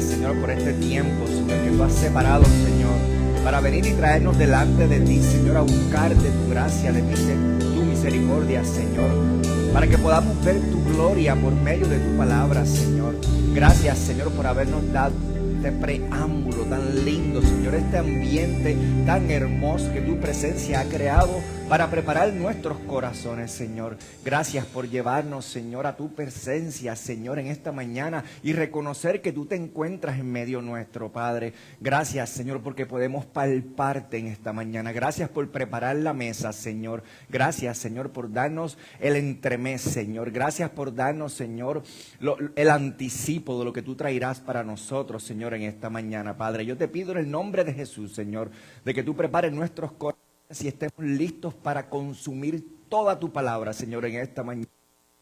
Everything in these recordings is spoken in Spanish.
gracias, Señor, por este tiempo, Señor, que tú has separado, Señor, para venir y traernos delante de ti, Señor, a buscar de tu gracia, de tu misericordia, Señor, para que podamos ver tu gloria por medio de tu palabra, Señor. Gracias, Señor, por habernos dado este preámbulo tan lindo, Señor, este ambiente tan hermoso que tu presencia ha creado para preparar nuestros corazones, Señor. Gracias por llevarnos, Señor, a tu presencia, Señor, en esta mañana y reconocer que tú te encuentras en medio nuestro, Padre. Gracias, Señor, porque podemos palparte en esta mañana. Gracias por preparar la mesa, Señor. Gracias, Señor, por darnos el entremés, Señor. Gracias por darnos, Señor, el anticipo de lo que tú traerás para nosotros, Señor, en esta mañana, Padre. Yo te pido en el nombre de Jesús, Señor, de que tú prepares nuestros corazones y estemos listos para consumir toda tu palabra, Señor, en esta mañana.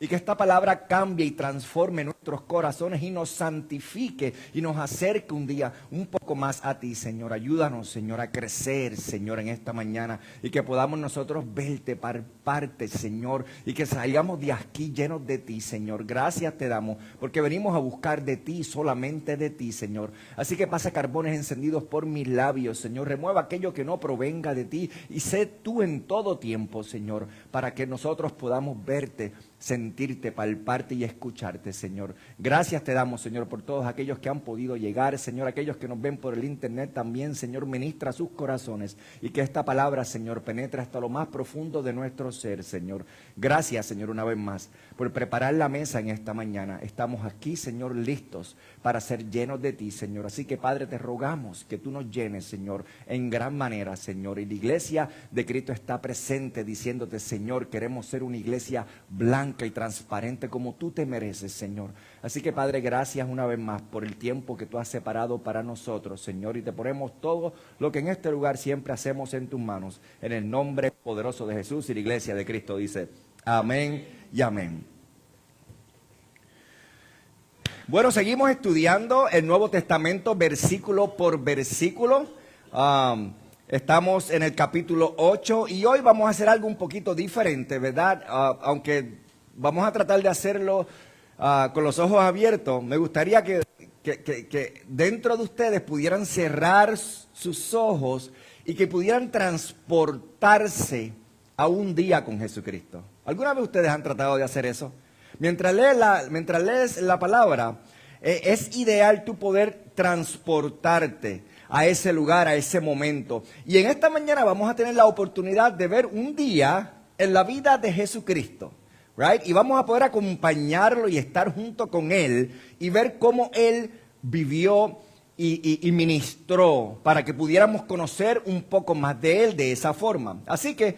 Y que esta palabra cambie y transforme nuestros corazones y nos santifique y nos acerque un día un poco más a ti, Señor. Ayúdanos, Señor, a crecer, Señor, en esta mañana. Y que podamos nosotros verte, palparte, Señor. Y que salgamos de aquí llenos de ti, Señor. Gracias te damos porque venimos a buscar de ti, solamente de ti, Señor. Así que pasa carbones encendidos por mis labios, Señor. Remueva aquello que no provenga de ti. Y sé tú en todo tiempo, Señor, para que nosotros podamos verte, sentirte, palparte y escucharte, Señor. Gracias te damos, Señor, por todos aquellos que han podido llegar, Señor, aquellos que nos ven por el internet también, Señor, ministra sus corazones y que esta palabra, Señor, penetre hasta lo más profundo de nuestro ser, Señor. Gracias, Señor, una vez más, por preparar la mesa en esta mañana. Estamos aquí, Señor, listos para ser llenos de ti, Señor. Así que, Padre, te rogamos que tú nos llenes, Señor, en gran manera, Señor. Y la iglesia de Cristo está presente diciéndote, Señor, queremos ser una iglesia blanca y transparente como tú te mereces, Señor. Así que, Padre, gracias una vez más por el tiempo que tú has separado para nosotros, Señor, y te ponemos todo lo que en este lugar siempre hacemos en tus manos, en el nombre poderoso de Jesús. Y la iglesia de Cristo dice amén y amén. Bueno, seguimos estudiando el Nuevo Testamento versículo por versículo. Estamos en el capítulo 8 y hoy vamos a hacer algo un poquito diferente, ¿verdad? Aunque vamos a tratar de hacerlo con los ojos abiertos. Me gustaría que dentro de ustedes pudieran cerrar sus ojos y que pudieran transportarse a un día con Jesucristo. ¿Alguna vez ustedes han tratado de hacer eso? Mientras lees la palabra, es ideal tú poder transportarte a ese lugar, a ese momento. Y en esta mañana vamos a tener la oportunidad de ver un día en la vida de Jesucristo. Right? Y vamos a poder acompañarlo y estar junto con Él y ver cómo Él vivió y ministró para que pudiéramos conocer un poco más de Él de esa forma. Así que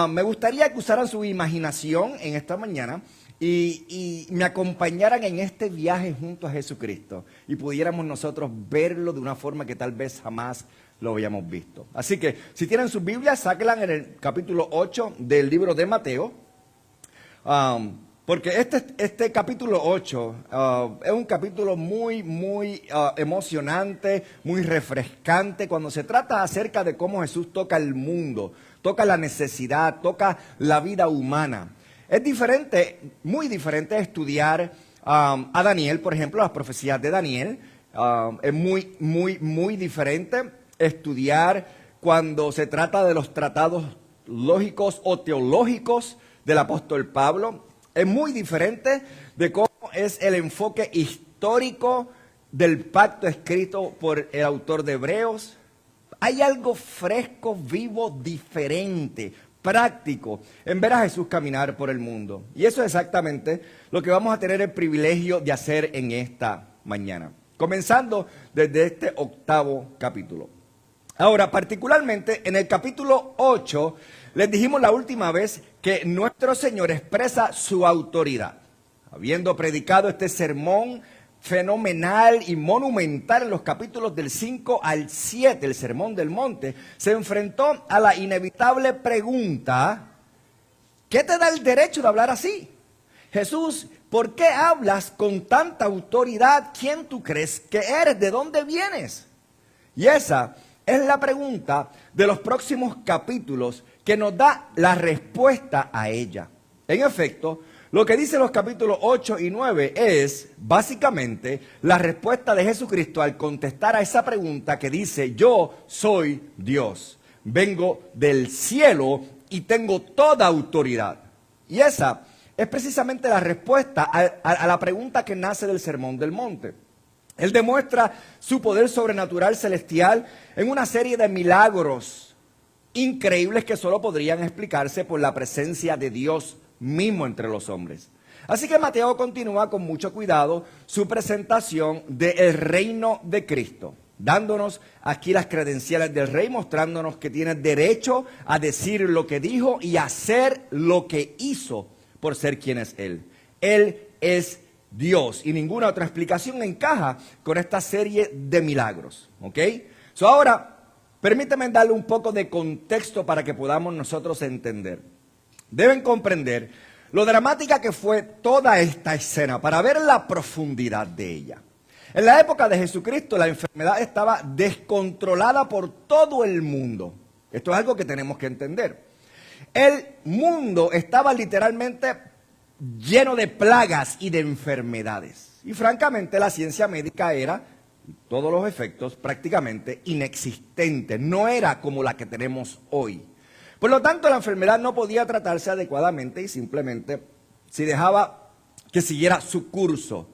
me gustaría que usaran su imaginación en esta mañana y me acompañaran en este viaje junto a Jesucristo y pudiéramos nosotros verlo de una forma que tal vez jamás lo habíamos visto. Así que si tienen sus Biblias, sáquenla en el capítulo 8 del libro de Mateo. Porque este capítulo 8 es un capítulo muy emocionante, muy refrescante cuando se trata acerca de cómo Jesús toca el mundo, toca la necesidad, toca la vida humana. Es diferente, muy diferente estudiar a Daniel, por ejemplo, las profecías de Daniel. Es muy diferente estudiar cuando se trata de los tratados lógicos o teológicos del apóstol Pablo. Es muy diferente de cómo es el enfoque histórico del pacto escrito por el autor de Hebreos. Hay algo fresco, vivo, diferente, práctico en ver a Jesús caminar por el mundo. Y eso es exactamente lo que vamos a tener el privilegio de hacer en esta mañana. Comenzando desde este 8º capítulo. Ahora, particularmente en el capítulo 8, les dijimos la última vez que nuestro Señor expresa su autoridad. Habiendo predicado este sermón fenomenal y monumental en los capítulos del 5 al 7, el Sermón del Monte, se enfrentó a la inevitable pregunta: ¿qué te da el derecho de hablar así? Jesús, ¿por qué hablas con tanta autoridad? ¿Quién tú crees que eres? ¿De dónde vienes? Y esa es la pregunta de los próximos capítulos que nos da la respuesta a ella. En efecto, Lo que dicen los capítulos 8 y 9 es básicamente la respuesta de Jesucristo al contestar a esa pregunta que dice: yo soy Dios, vengo del cielo y tengo toda autoridad. Y esa es precisamente la respuesta a la pregunta que nace del Sermón del Monte. Él demuestra su poder sobrenatural celestial en una serie de milagros increíbles que solo podrían explicarse por la presencia de Dios mismo entre los hombres. Así que Mateo continúa con mucho cuidado su presentación del reino de Cristo, dándonos aquí las credenciales del rey, mostrándonos que tiene derecho a decir lo que dijo y hacer lo que hizo por ser quien es Él. Él es Dios y ninguna otra explicación encaja con esta serie de milagros. ¿Ok? Ahora, permíteme darle un poco de contexto para que podamos nosotros entender. Deben comprender lo dramática que fue toda esta escena para ver la profundidad de ella. En la época de Jesucristo la enfermedad estaba descontrolada por todo el mundo. Esto es algo que tenemos que entender. El mundo estaba literalmente lleno de plagas y de enfermedades. Y francamente la ciencia médica era, todos los efectos, prácticamente inexistente. No era como la que tenemos hoy. Por lo tanto, la enfermedad no podía tratarse adecuadamente y simplemente se dejaba que siguiera su curso.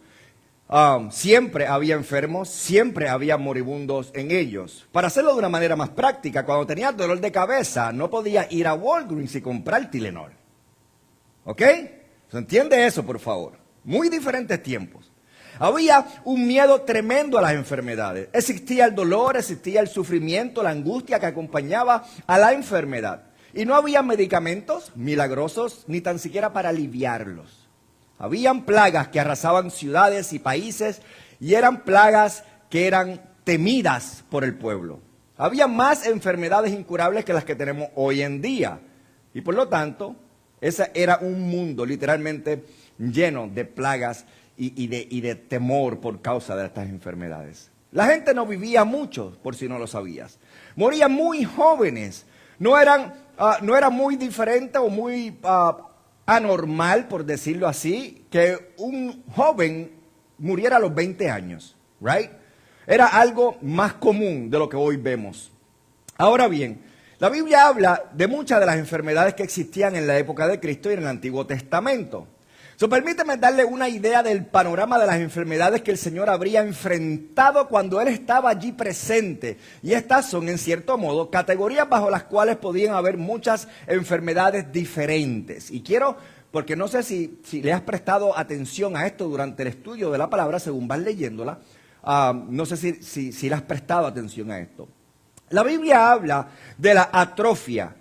Siempre había enfermos, siempre había moribundos en ellos. Para hacerlo de una manera más práctica, cuando tenía dolor de cabeza, no podía ir a Walgreens y comprar Tylenol. ¿Ok? ¿Se entiende eso, por favor? Muy diferentes tiempos. Había un miedo tremendo a las enfermedades. Existía el dolor, existía el sufrimiento, la angustia que acompañaba a la enfermedad. Y no había medicamentos milagrosos ni tan siquiera para aliviarlos. Habían plagas que arrasaban ciudades y países y eran plagas que eran temidas por el pueblo. Había más enfermedades incurables que las que tenemos hoy en día. Y por lo tanto, ese era un mundo literalmente lleno de plagas y de temor por causa de estas enfermedades. La gente no vivía mucho, por si no lo sabías. Morían muy jóvenes. No era muy diferente o muy anormal, por decirlo así, que un joven muriera a los 20 años, right? Era algo más común de lo que hoy vemos. Ahora bien, la Biblia habla de muchas de las enfermedades que existían en la época de Cristo y en el Antiguo Testamento. Permíteme darle una idea del panorama de las enfermedades que el Señor habría enfrentado cuando Él estaba allí presente. Y estas son, en cierto modo, categorías bajo las cuales podían haber muchas enfermedades diferentes. Y quiero, porque no sé si le has prestado atención a esto durante el estudio de la palabra, según vas leyéndola, no sé si le has prestado atención a esto. La Biblia habla de la atrofia.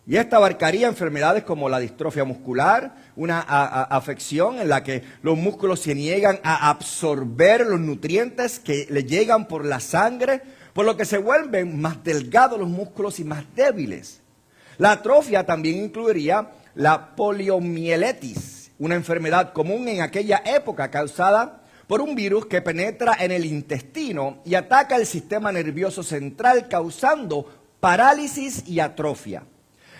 Y esta abarcaría enfermedades como la distrofia muscular, una afección en la que los músculos se niegan a absorber los nutrientes que le llegan por la sangre, por lo que se vuelven más delgados los músculos y más débiles. La atrofia también incluiría la poliomielitis, una enfermedad común en aquella época causada por un virus que penetra en el intestino y ataca el sistema nervioso central, causando parálisis y atrofia.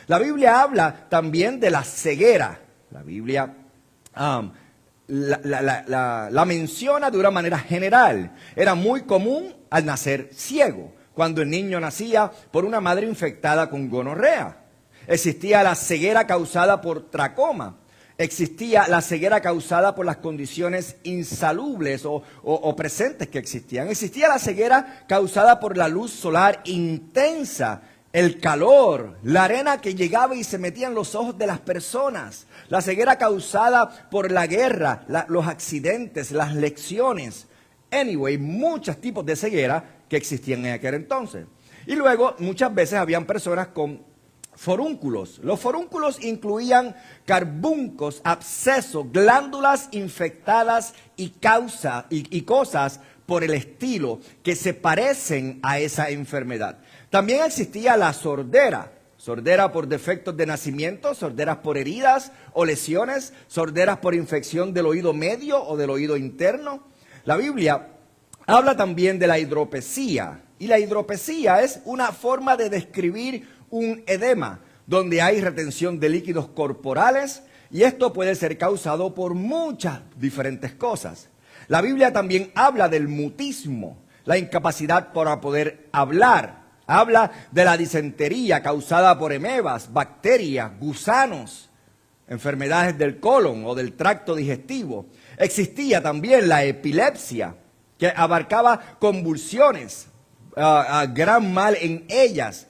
La Biblia habla también de la ceguera. La Biblia la menciona de una manera general. Era muy común al nacer ciego, cuando el niño nacía por una madre infectada con gonorrea. Existía la ceguera causada por tracoma. Existía la ceguera causada por las condiciones insalubres o presentes que existían. Existía la ceguera causada por la luz solar intensa, el calor, la arena que llegaba y se metía en los ojos de las personas, la ceguera causada por la guerra, los accidentes, las lecciones. Anyway, muchos tipos de ceguera que existían en aquel entonces. Y luego, muchas veces habían personas con forúnculos. Los forúnculos incluían carbuncos, abscesos, glándulas infectadas y cosas por el estilo que se parecen a esa enfermedad. También existía la sordera. Sordera por defectos de nacimiento, sorderas por heridas o lesiones, sorderas por infección del oído medio o del oído interno. La Biblia habla también de la hidropesía. Y la hidropesía es una forma de describir un edema, donde hay retención de líquidos corporales y esto puede ser causado por muchas diferentes cosas. La Biblia también habla del mutismo, la incapacidad para poder hablar. Habla de la disentería causada por amebas, bacterias, gusanos, enfermedades del colon o del tracto digestivo. Existía también la epilepsia, que abarcaba convulsiones, gran mal en ellas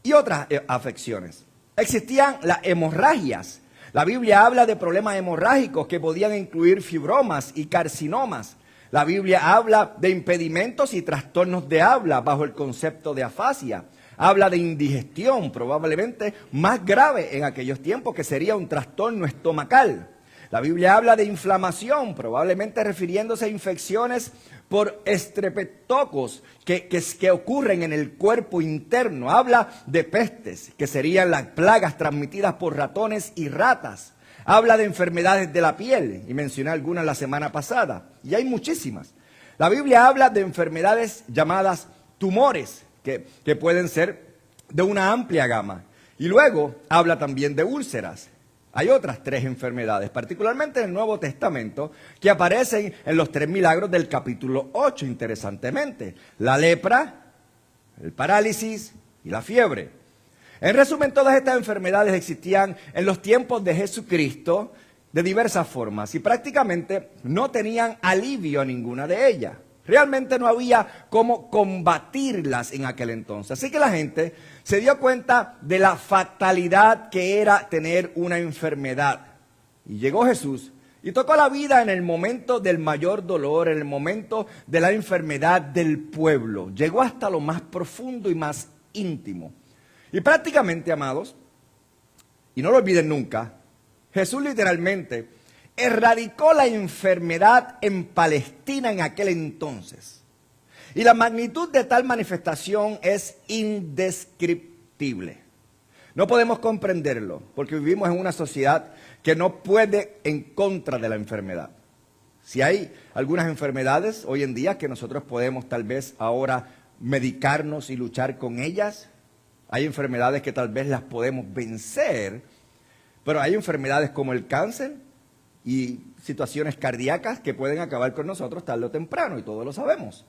y otras afecciones. Existían las hemorragias. La Biblia habla de problemas hemorrágicos que podían incluir fibromas y carcinomas. La Biblia habla de impedimentos y trastornos de habla bajo el concepto de afasia. Habla de indigestión, probablemente más grave en aquellos tiempos, que sería un trastorno estomacal. La Biblia habla de inflamación, probablemente refiriéndose a infecciones por estreptococos que ocurren en el cuerpo interno. Habla de pestes, que serían las plagas transmitidas por ratones y ratas. Habla de enfermedades de la piel, y mencioné algunas la semana pasada, y hay muchísimas. La Biblia habla de enfermedades llamadas tumores, que pueden ser de una amplia gama. Y luego habla también de úlceras. Hay otras 3 enfermedades, particularmente en el Nuevo Testamento, que aparecen en los 3 milagros del capítulo 8, interesantemente. La lepra, el parálisis y la fiebre. En resumen, todas estas enfermedades existían en los tiempos de Jesucristo de diversas formas y prácticamente no tenían alivio a ninguna de ellas. Realmente no había cómo combatirlas en aquel entonces. Así que la gente se dio cuenta de la fatalidad que era tener una enfermedad. Y llegó Jesús y tocó la vida en el momento del mayor dolor, en el momento de la enfermedad del pueblo. Llegó hasta lo más profundo y más íntimo. Y prácticamente, amados, y no lo olviden nunca, Jesús literalmente erradicó la enfermedad en Palestina en aquel entonces. Y la magnitud de tal manifestación es indescriptible. No podemos comprenderlo porque vivimos en una sociedad que no puede en contra de la enfermedad. Si hay algunas enfermedades hoy en día que nosotros podemos tal vez ahora medicarnos y luchar con ellas, hay enfermedades que tal vez las podemos vencer, pero hay enfermedades como el cáncer y situaciones cardíacas que pueden acabar con nosotros tarde o temprano, y todos lo sabemos.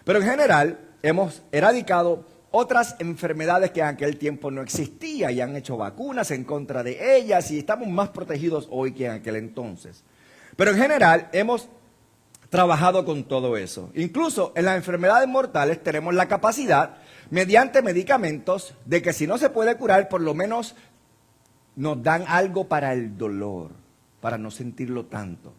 Pero en general hemos erradicado otras enfermedades que en aquel tiempo no existían y han hecho vacunas en contra de ellas y estamos más protegidos hoy que en aquel entonces. Pero en general hemos trabajado con todo eso. Incluso en las enfermedades mortales tenemos la capacidad, mediante medicamentos, de que si no se puede curar, por lo menos nos dan algo para el dolor, para no sentirlo tanto.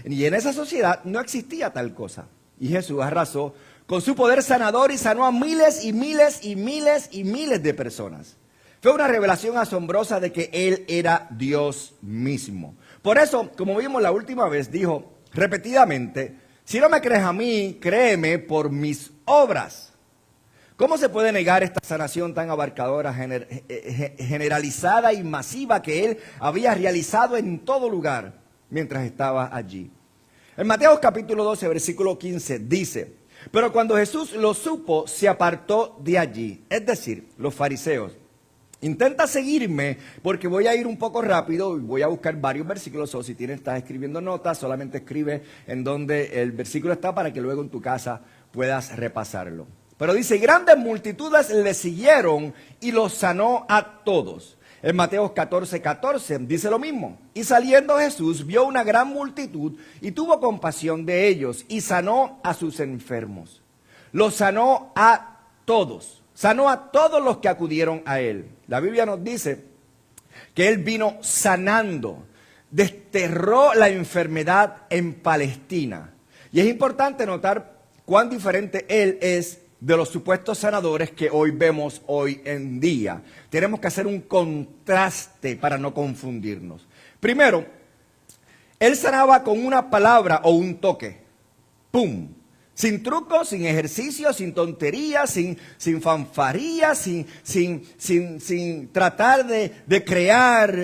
Y en esa sociedad no existía tal cosa. Y Jesús arrasó con su poder sanador y sanó a miles y miles y miles y miles de personas. Fue una revelación asombrosa de que Él era Dios mismo. Por eso, como vimos la última vez, dijo repetidamente: si no me crees a mí, créeme por mis obras. ¿Cómo se puede negar esta sanación tan abarcadora, generalizada y masiva que Él había realizado en todo lugar mientras estaba allí? En Mateo capítulo 12, versículo 15 dice: pero cuando Jesús lo supo, se apartó de allí. Es decir, los fariseos. Intenta seguirme porque voy a ir un poco rápido y voy a buscar varios versículos. O si estás escribiendo notas, solamente escribe en donde el versículo está para que luego en tu casa puedas repasarlo. Pero dice: grandes multitudes le siguieron y los sanó a todos. En Mateo 14:14 dice lo mismo. Y saliendo Jesús vio una gran multitud y tuvo compasión de ellos y sanó a sus enfermos. Los sanó a todos. Sanó a todos los que acudieron a Él. La Biblia nos dice que Él vino sanando. Desterró la enfermedad en Palestina. Y es importante notar cuán diferente Él es de los supuestos sanadores que hoy vemos hoy en día. Tenemos que hacer un contraste para no confundirnos. Primero, Él sanaba con una palabra o un toque. ¡Pum! Sin trucos, sin ejercicios, sin tonterías, sin fanfarías, sin tratar de crear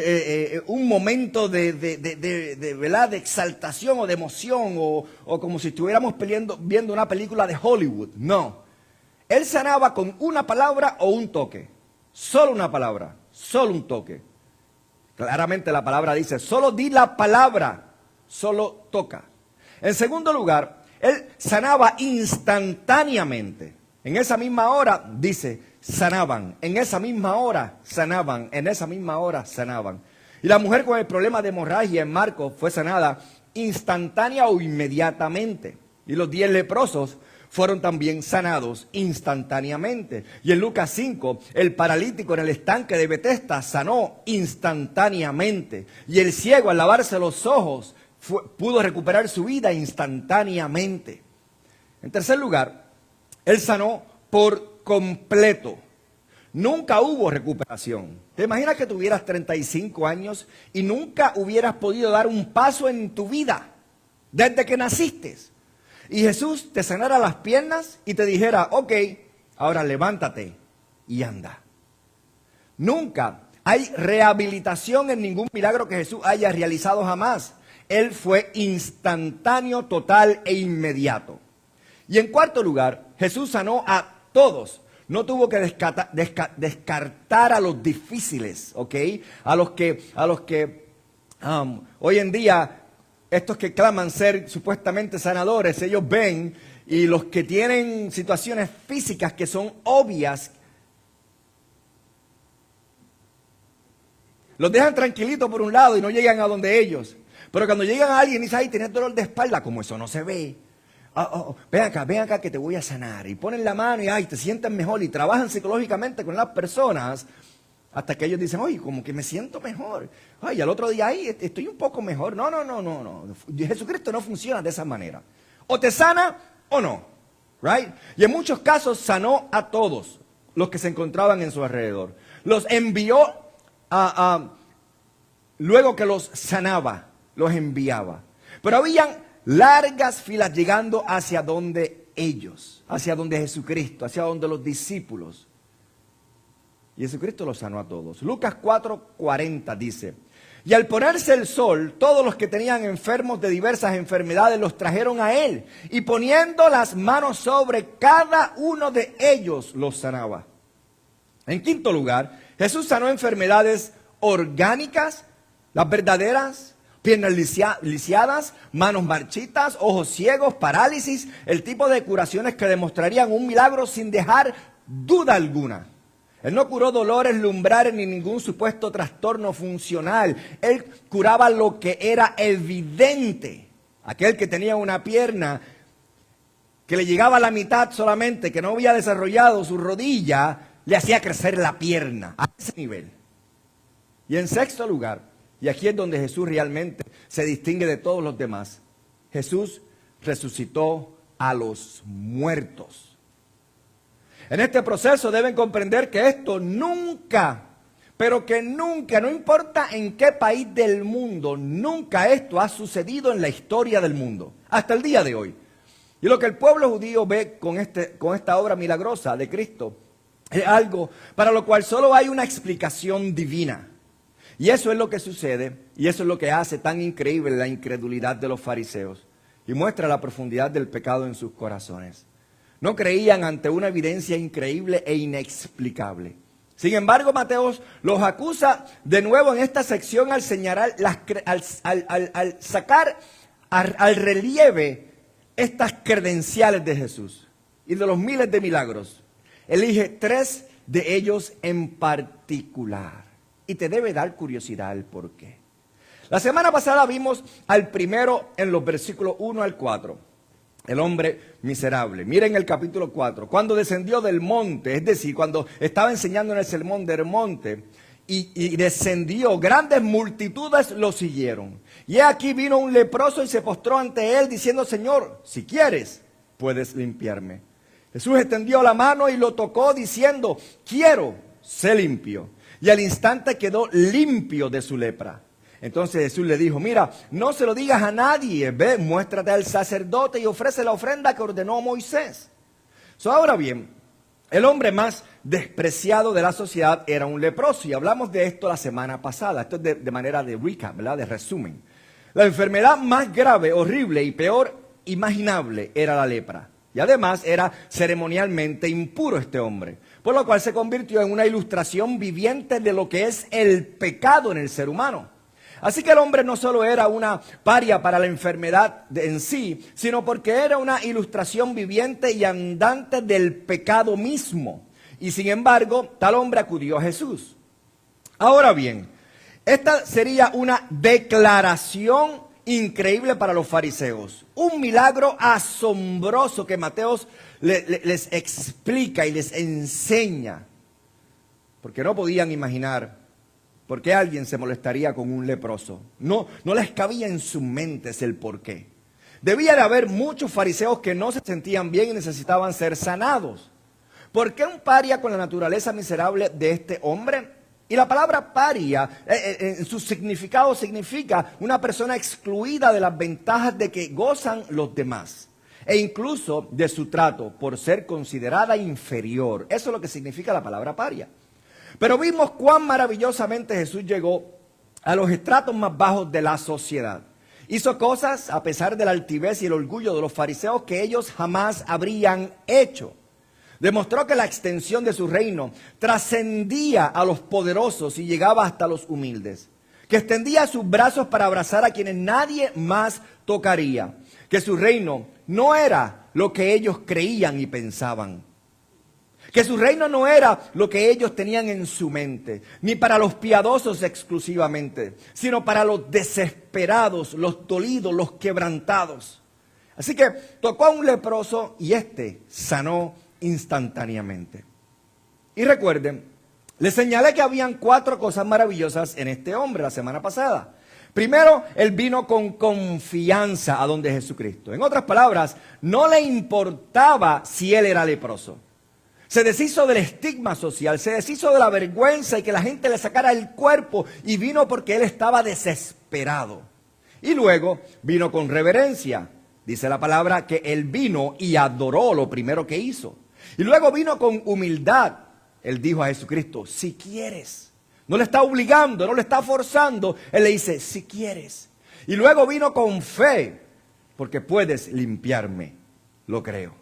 un momento ¿verdad?, de exaltación o de emoción o como si estuviéramos viendo una película de Hollywood. No. Él sanaba con una palabra o un toque. Solo una palabra, solo un toque. Claramente la palabra dice, solo di la palabra, solo toca. En segundo lugar, él sanaba instantáneamente. En esa misma hora, dice, sanaban. En esa misma hora, sanaban. En esa misma hora, sanaban. Y la mujer con el problema de hemorragia en Marcos fue sanada instantánea o inmediatamente. Y los 10 leprosos fueron también sanados instantáneamente. Y en Lucas 5, el paralítico en el estanque de Betesda sanó instantáneamente. Y el ciego al lavarse los ojos pudo recuperar su vida instantáneamente. En tercer lugar, él sanó por completo. Nunca hubo recuperación. ¿Te imaginas que tuvieras 35 años y nunca hubieras podido dar un paso en tu vida desde que naciste? Y Jesús te sanara las piernas y te dijera, ok, ahora levántate y anda. Nunca hay rehabilitación en ningún milagro que Jesús haya realizado jamás. Él fue instantáneo, total e inmediato. Y en cuarto lugar, Jesús sanó a todos. No tuvo que descartar a los difíciles, ¿ok? A los que hoy en día, estos que claman ser supuestamente sanadores, ellos ven, y los que tienen situaciones físicas que son obvias, los dejan tranquilitos por un lado y no llegan a donde ellos. Pero cuando llegan a alguien y dice, ay, tienes dolor de espalda, como eso no se ve. Ven acá que te voy a sanar. Y ponen la mano y ay, te sientes mejor. Y trabajan psicológicamente con las personas hasta que ellos dicen, oye, como que me siento mejor. Ay, al otro día, ay, estoy un poco mejor. No. Jesucristo no funciona de esa manera. O te sana o no. Right? Y en muchos casos sanó a todos los que se encontraban en su alrededor. Los envió luego que los sanaba, los enviaba. Pero habían largas filas llegando hacia donde ellos, hacia donde Jesucristo, hacia donde los discípulos. Y Jesucristo los sanó a todos. Lucas 4:40 dice, y al ponerse el sol, todos los que tenían enfermos de diversas enfermedades los trajeron a él, y poniendo las manos sobre cada uno de ellos los sanaba. En quinto lugar, Jesús sanó enfermedades orgánicas, las verdaderas, piernas lisiadas, manos marchitas, ojos ciegos, parálisis, el tipo de curaciones que demostrarían un milagro sin dejar duda alguna. Él no curó dolores lumbares ni ningún supuesto trastorno funcional. Él curaba lo que era evidente. Aquel que tenía una pierna que le llegaba a la mitad solamente, que no había desarrollado su rodilla, le hacía crecer la pierna a ese nivel. Y en sexto lugar, y aquí es donde Jesús realmente se distingue de todos los demás, Jesús resucitó a los muertos. En este proceso deben comprender que esto nunca, pero que nunca, no importa en qué país del mundo, nunca esto ha sucedido en la historia del mundo, hasta el día de hoy. Y lo que el pueblo judío ve con esta obra milagrosa de Cristo es algo para lo cual solo hay una explicación divina. Y eso es lo que sucede, y eso es lo que hace tan increíble la incredulidad de los fariseos, y muestra la profundidad del pecado en sus corazones. No creían ante una evidencia increíble e inexplicable. Sin embargo, Mateo los acusa de nuevo en esta sección al señalar, al sacar al relieve estas credenciales de Jesús y de los miles de milagros. Elige 3 de ellos en particular. Y te debe dar curiosidad el por qué. La semana pasada vimos al primero en los versículos 1 al 4. El hombre miserable. Miren el capítulo 4. Cuando descendió del monte, es decir, cuando estaba enseñando en el sermón del monte, y descendió, grandes multitudes lo siguieron. Y aquí vino un leproso y se postró ante él diciendo, Señor, si quieres, puedes limpiarme. Jesús extendió la mano y lo tocó diciendo, quiero, sé limpio. Y al instante quedó limpio de su lepra. Entonces Jesús le dijo, mira, no se lo digas a nadie, ve, muéstrate al sacerdote y ofrece la ofrenda que ordenó Moisés. Ahora bien, el hombre más despreciado de la sociedad era un leproso, y hablamos de esto la semana pasada. Esto es de manera de recap, ¿verdad? De resumen. La enfermedad más grave, horrible y peor imaginable era la lepra. Y además era ceremonialmente impuro este hombre. por lo cual se convirtió en una ilustración viviente de lo que es el pecado en el ser humano. Así que el hombre no solo era una paria para la enfermedad en sí, sino porque era una ilustración viviente y andante del pecado mismo. Y sin embargo, tal hombre acudió a Jesús. Ahora bien, esta sería una declaración increíble para los fariseos. Un milagro asombroso que Mateo les explica y les enseña. Porque no podían imaginar por qué alguien se molestaría con un leproso. No les cabía en sus mentes el por qué. Debía de haber muchos fariseos que no se sentían bien y necesitaban ser sanados. ¿Por qué un paria con la naturaleza miserable de este hombre? Y la palabra paria, en su significado, significa una persona excluida de las ventajas de que gozan los demás. E incluso de su trato por ser considerada inferior. Eso es lo que significa la palabra paria. Pero vimos cuán maravillosamente Jesús llegó a los estratos más bajos de la sociedad. Hizo cosas a pesar de la altivez y el orgullo de los fariseos que ellos jamás habrían hecho. Demostró que la extensión de su reino trascendía a los poderosos y llegaba hasta los humildes. Que extendía sus brazos para abrazar a quienes nadie más tocaría. Que su reino no era lo que ellos creían y pensaban. Que su reino no era lo que ellos tenían en su mente, ni para los piadosos exclusivamente, sino para los desesperados, los dolidos, los quebrantados. Así que tocó a un leproso y éste sanó instantáneamente. Y recuerden, les señalé que habían 4 cosas maravillosas en este hombre la semana pasada. Primero, él vino con confianza a donde Jesucristo. En otras palabras, no le importaba si él era leproso. Se deshizo del estigma social, se deshizo de la vergüenza y que la gente le sacara el cuerpo y vino porque él estaba desesperado. Y luego vino con reverencia. Dice la palabra que él vino y adoró lo primero que hizo. Y luego vino con humildad. Él dijo a Jesucristo, si quieres. No le está obligando, no le está forzando. Él le dice, si quieres. Y luego vino con fe, porque puedes limpiarme. Lo creo.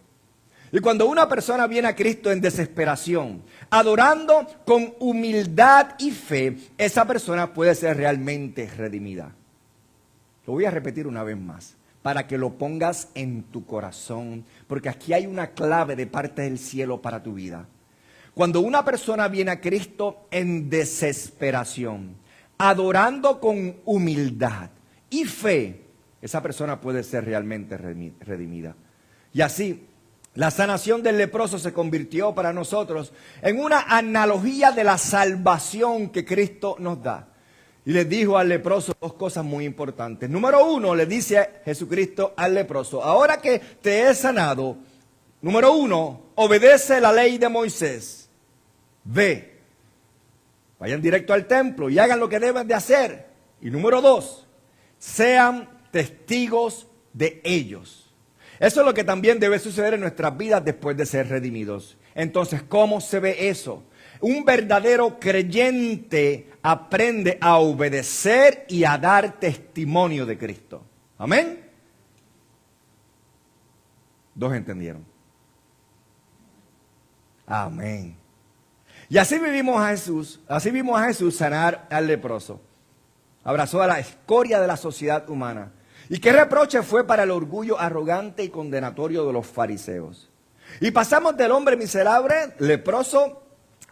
Y cuando una persona viene a Cristo en desesperación, adorando con humildad y fe, esa persona puede ser realmente redimida. Lo voy a repetir una vez más, para que lo pongas en tu corazón, porque aquí hay una clave de parte del cielo para tu vida. Cuando una persona viene a Cristo en desesperación, adorando con humildad y fe, esa persona puede ser realmente redimida. Y así, la sanación del leproso se convirtió para nosotros en una analogía de la salvación que Cristo nos da. Y le dijo al leproso 2 cosas muy importantes. Número 1, le dice Jesucristo al leproso, ahora que te he sanado, número 1, obedece la ley de Moisés. Ve, vayan directo al templo y hagan lo que deben de hacer. Y número 2, sean testigos de ellos. Eso es lo que también debe suceder en nuestras vidas después de ser redimidos. Entonces, ¿cómo se ve eso? Un verdadero creyente aprende a obedecer y a dar testimonio de Cristo. ¿Amén? 2 entendieron. Amén. Y así vimos a Jesús sanar al leproso. Abrazó a la escoria de la sociedad humana. ¿Y qué reproche fue para el orgullo arrogante y condenatorio de los fariseos? Y pasamos del hombre miserable, leproso,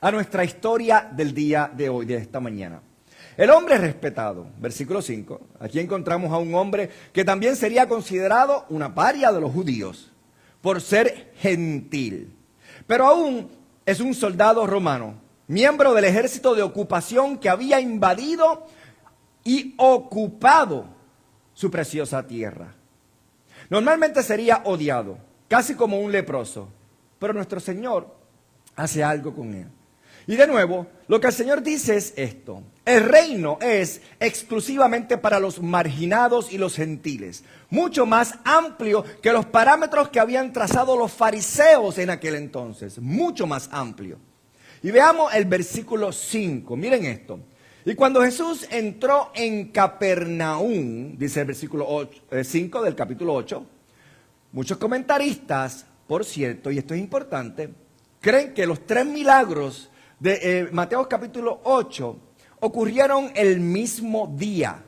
a nuestra historia del día de hoy, de esta mañana. El hombre respetado, versículo 5. Aquí encontramos a un hombre que también sería considerado una paria de los judíos, por ser gentil. Pero aún es un soldado romano, miembro del ejército de ocupación que había invadido y ocupado su preciosa tierra. Normalmente sería odiado, casi como un leproso, pero nuestro Señor hace algo con él. Y de nuevo, lo que el Señor dice es esto: el reino es exclusivamente para los marginados y los gentiles, mucho más amplio que los parámetros que habían trazado los fariseos en aquel entonces, mucho más amplio. Y veamos el versículo 5, miren esto. Y cuando Jesús entró en Capernaum, dice el versículo 5 del capítulo 8, muchos comentaristas, por cierto, y esto es importante, creen que los 3 milagros de Mateo capítulo 8 ocurrieron el mismo día.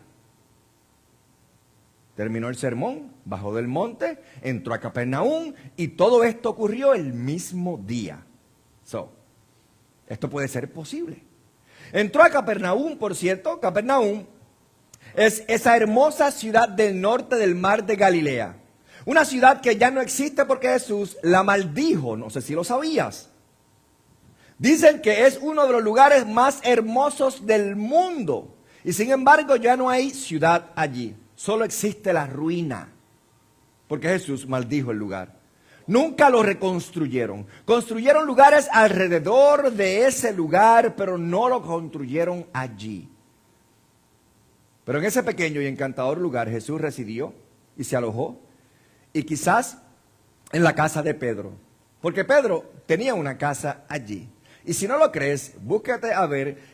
Terminó el sermón, bajó del monte, entró a Capernaum y todo esto ocurrió el mismo día. Esto puede ser posible. Entró a Capernaum, por cierto. Capernaum es esa hermosa ciudad del norte del mar de Galilea. Una ciudad que ya no existe porque Jesús la maldijo. No sé si lo sabías. Dicen que es uno de los lugares más hermosos del mundo. Y sin embargo ya no hay ciudad allí. Solo existe la ruina. Porque Jesús maldijo el lugar. Nunca lo reconstruyeron. Construyeron lugares alrededor de ese lugar, pero no lo construyeron allí. Pero en ese pequeño y encantador lugar Jesús residió y se alojó. Y quizás en la casa de Pedro. Porque Pedro tenía una casa allí. Y si no lo crees, búscate a ver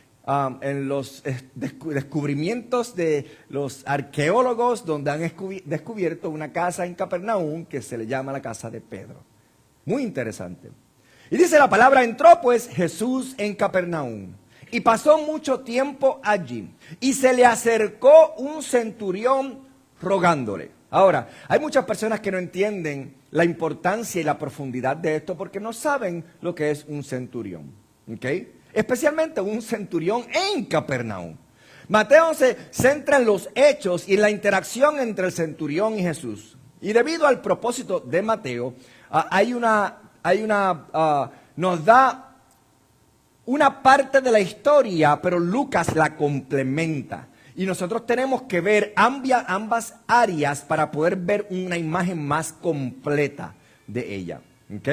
en los descubrimientos de los arqueólogos donde han descubierto una casa en Capernaum que se le llama la casa de Pedro. Muy interesante. Y dice la palabra, entró pues Jesús en Capernaum y pasó mucho tiempo allí. Y se le acercó un centurión rogándole. Ahora, hay muchas personas que no entienden la importancia y la profundidad de esto porque no saben lo que es un centurión. ¿Ok? Especialmente un centurión en Capernaum. Mateo se centra en los hechos y en la interacción entre el centurión y Jesús. Y debido al propósito de Mateo, nos da una parte de la historia, pero Lucas la complementa. Y nosotros tenemos que ver ambas áreas para poder ver una imagen más completa de ella. ¿Ok?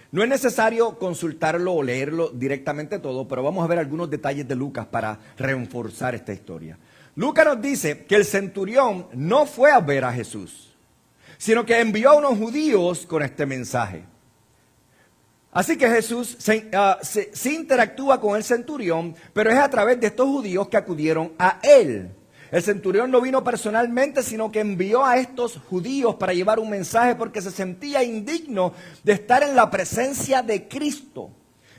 No es necesario consultarlo o leerlo directamente todo, pero vamos a ver algunos detalles de Lucas para reforzar esta historia. Lucas nos dice que el centurión no fue a ver a Jesús, sino que envió a unos judíos con este mensaje. Así que Jesús se interactúa con el centurión, pero es a través de estos judíos que acudieron a él. El centurión no vino personalmente, sino que envió a estos judíos para llevar un mensaje porque se sentía indigno de estar en la presencia de Cristo.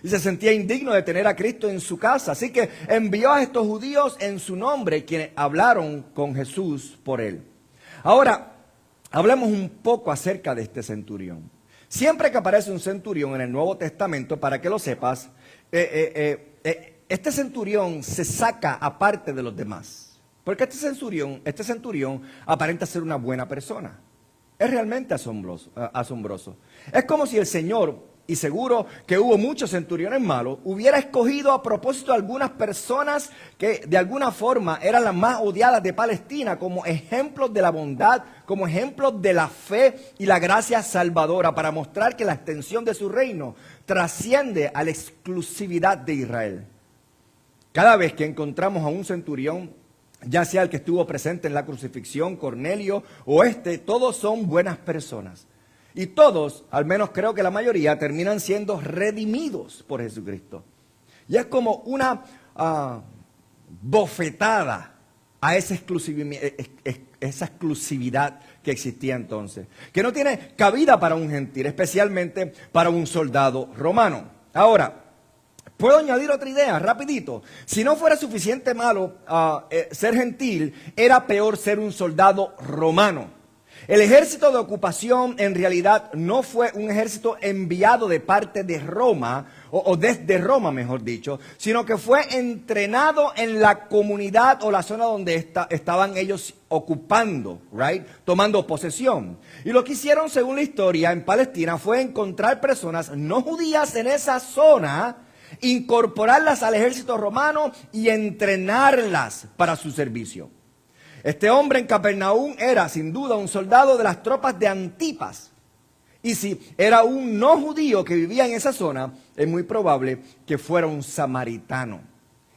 Y se sentía indigno de tener a Cristo en su casa. Así que envió a estos judíos en su nombre, quienes hablaron con Jesús por él. Ahora, hablemos un poco acerca de este centurión. Siempre que aparece un centurión en el Nuevo Testamento, para que lo sepas, este centurión se saca aparte de los demás. Porque este centurión aparenta ser una buena persona. Es realmente asombroso. Es como si el Señor, y seguro que hubo muchos centuriones malos, hubiera escogido a propósito a algunas personas que de alguna forma eran las más odiadas de Palestina como ejemplos de la bondad, como ejemplos de la fe y la gracia salvadora para mostrar que la extensión de su reino trasciende a la exclusividad de Israel. Cada vez que encontramos a un centurión, ya sea el que estuvo presente en la crucifixión, Cornelio o todos son buenas personas. Y todos, al menos creo que la mayoría, terminan siendo redimidos por Jesucristo. Y es como una bofetada a esa exclusividad que existía entonces. Que no tiene cabida para un gentil, especialmente para un soldado romano. Ahora, puedo añadir otra idea, rapidito. Si no fuera suficiente malo ser gentil, era peor ser un soldado romano. El ejército de ocupación en realidad no fue un ejército enviado de parte de Roma, o desde Roma mejor dicho, sino que fue entrenado en la comunidad o la zona donde estaban ellos ocupando, tomando posesión. Y lo que hicieron según la historia en Palestina fue encontrar personas no judías en esa zona, incorporarlas al ejército romano y entrenarlas para su servicio. Este hombre en Capernaum era sin duda un soldado de las tropas de Antipas. Y si era un no judío que vivía en esa zona, es muy probable que fuera un samaritano.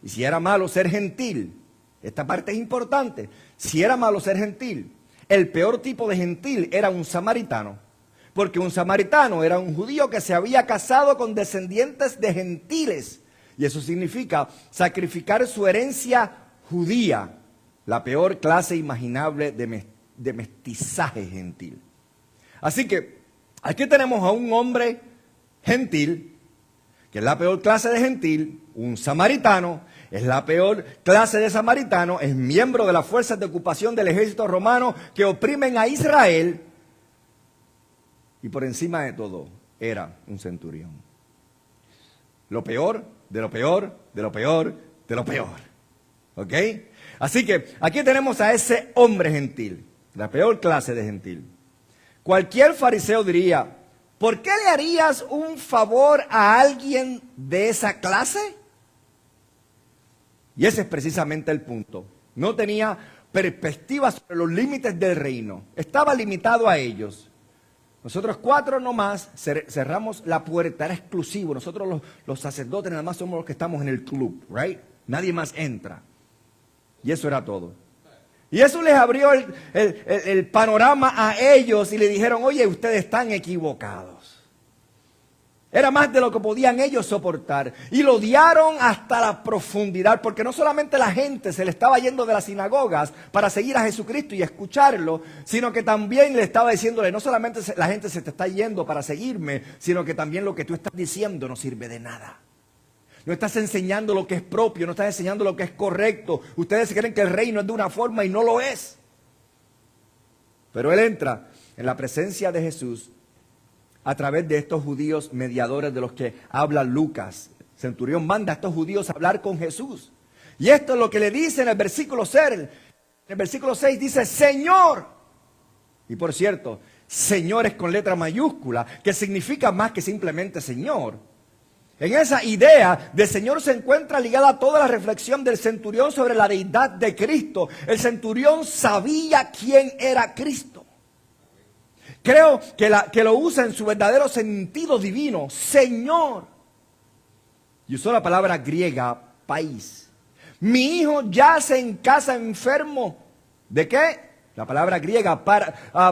Y si era malo ser gentil, esta parte es importante, si era malo ser gentil, el peor tipo de gentil era un samaritano. Porque un samaritano era un judío que se había casado con descendientes de gentiles. Y eso significa sacrificar su herencia judía, la peor clase imaginable de mestizaje gentil. Así que aquí tenemos a un hombre gentil, que es la peor clase de gentil, un samaritano, es la peor clase de samaritano, es miembro de las fuerzas de ocupación del ejército romano que oprimen a Israel, y por encima de todo, era un centurión. Lo peor, de lo peor, de lo peor, de lo peor. ¿Ok? Así que aquí tenemos a ese hombre gentil, la peor clase de gentil. Cualquier fariseo diría, ¿por qué le harías un favor a alguien de esa clase? Y ese es precisamente el punto. No tenía perspectiva sobre los límites del reino. Estaba limitado a ellos. Nosotros 4 nomás cerramos la puerta, era exclusivo. Nosotros los sacerdotes nada más somos los que estamos en el club, right? Nadie más entra. Y eso era todo. Y eso les abrió el panorama a ellos y le dijeron, oye, ustedes están equivocados. Era más de lo que podían ellos soportar. Y lo odiaron hasta la profundidad, porque no solamente la gente se le estaba yendo de las sinagogas para seguir a Jesucristo y escucharlo, sino que también le estaba diciéndole, no solamente la gente se te está yendo para seguirme, sino que también lo que tú estás diciendo no sirve de nada. No estás enseñando lo que es propio, no estás enseñando lo que es correcto. Ustedes creen que el reino es de una forma y no lo es. Pero él entra en la presencia de Jesús a través de estos judíos mediadores de los que habla Lucas. Centurión manda a estos judíos a hablar con Jesús. Y esto es lo que le dice en el versículo 6. En el versículo 6 dice, Señor. Y por cierto, Señor es con letra mayúscula, que significa más que simplemente Señor. En esa idea de Señor se encuentra ligada toda la reflexión del centurión sobre la deidad de Cristo. El centurión sabía quién era Cristo. Creo que lo usa en su verdadero sentido divino, Señor. Y usó la palabra griega, país. Mi hijo yace en casa enfermo. ¿De qué? La palabra griega,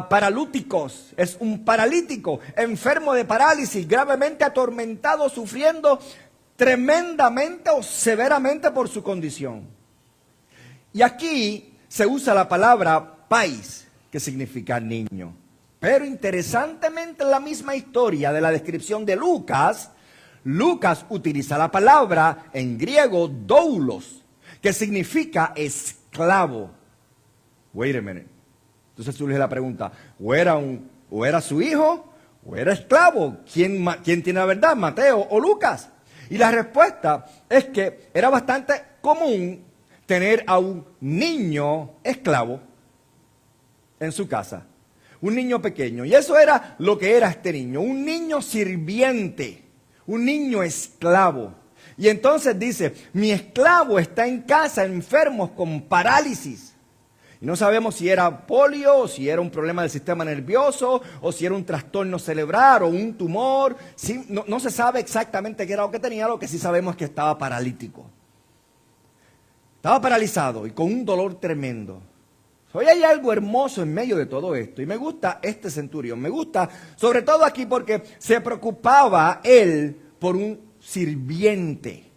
paralúticos, es un paralítico, enfermo de parálisis, gravemente atormentado, sufriendo tremendamente o severamente por su condición. Y aquí se usa la palabra país, que significa niño. Pero interesantemente en la misma historia de la descripción de Lucas, Lucas utiliza la palabra en griego doulos, que significa esclavo. Wait a minute. Entonces surge la pregunta, ¿o era su hijo o era esclavo? ¿Quién tiene la verdad, Mateo o Lucas? Y la respuesta es que era bastante común tener a un niño esclavo en su casa. Un niño pequeño. Y eso era lo que era este niño. Un niño sirviente. Un niño esclavo. Y entonces dice, mi esclavo está en casa enfermo con parálisis. Y no sabemos si era polio, o si era un problema del sistema nervioso, o si era un trastorno cerebral, o un tumor. Sí, no se sabe exactamente qué era lo que tenía, lo que sí sabemos es que estaba paralítico. Estaba paralizado y con un dolor tremendo. Hoy hay algo hermoso en medio de todo esto. Y me gusta este centurión. Me gusta sobre todo aquí porque se preocupaba él por un sirviente.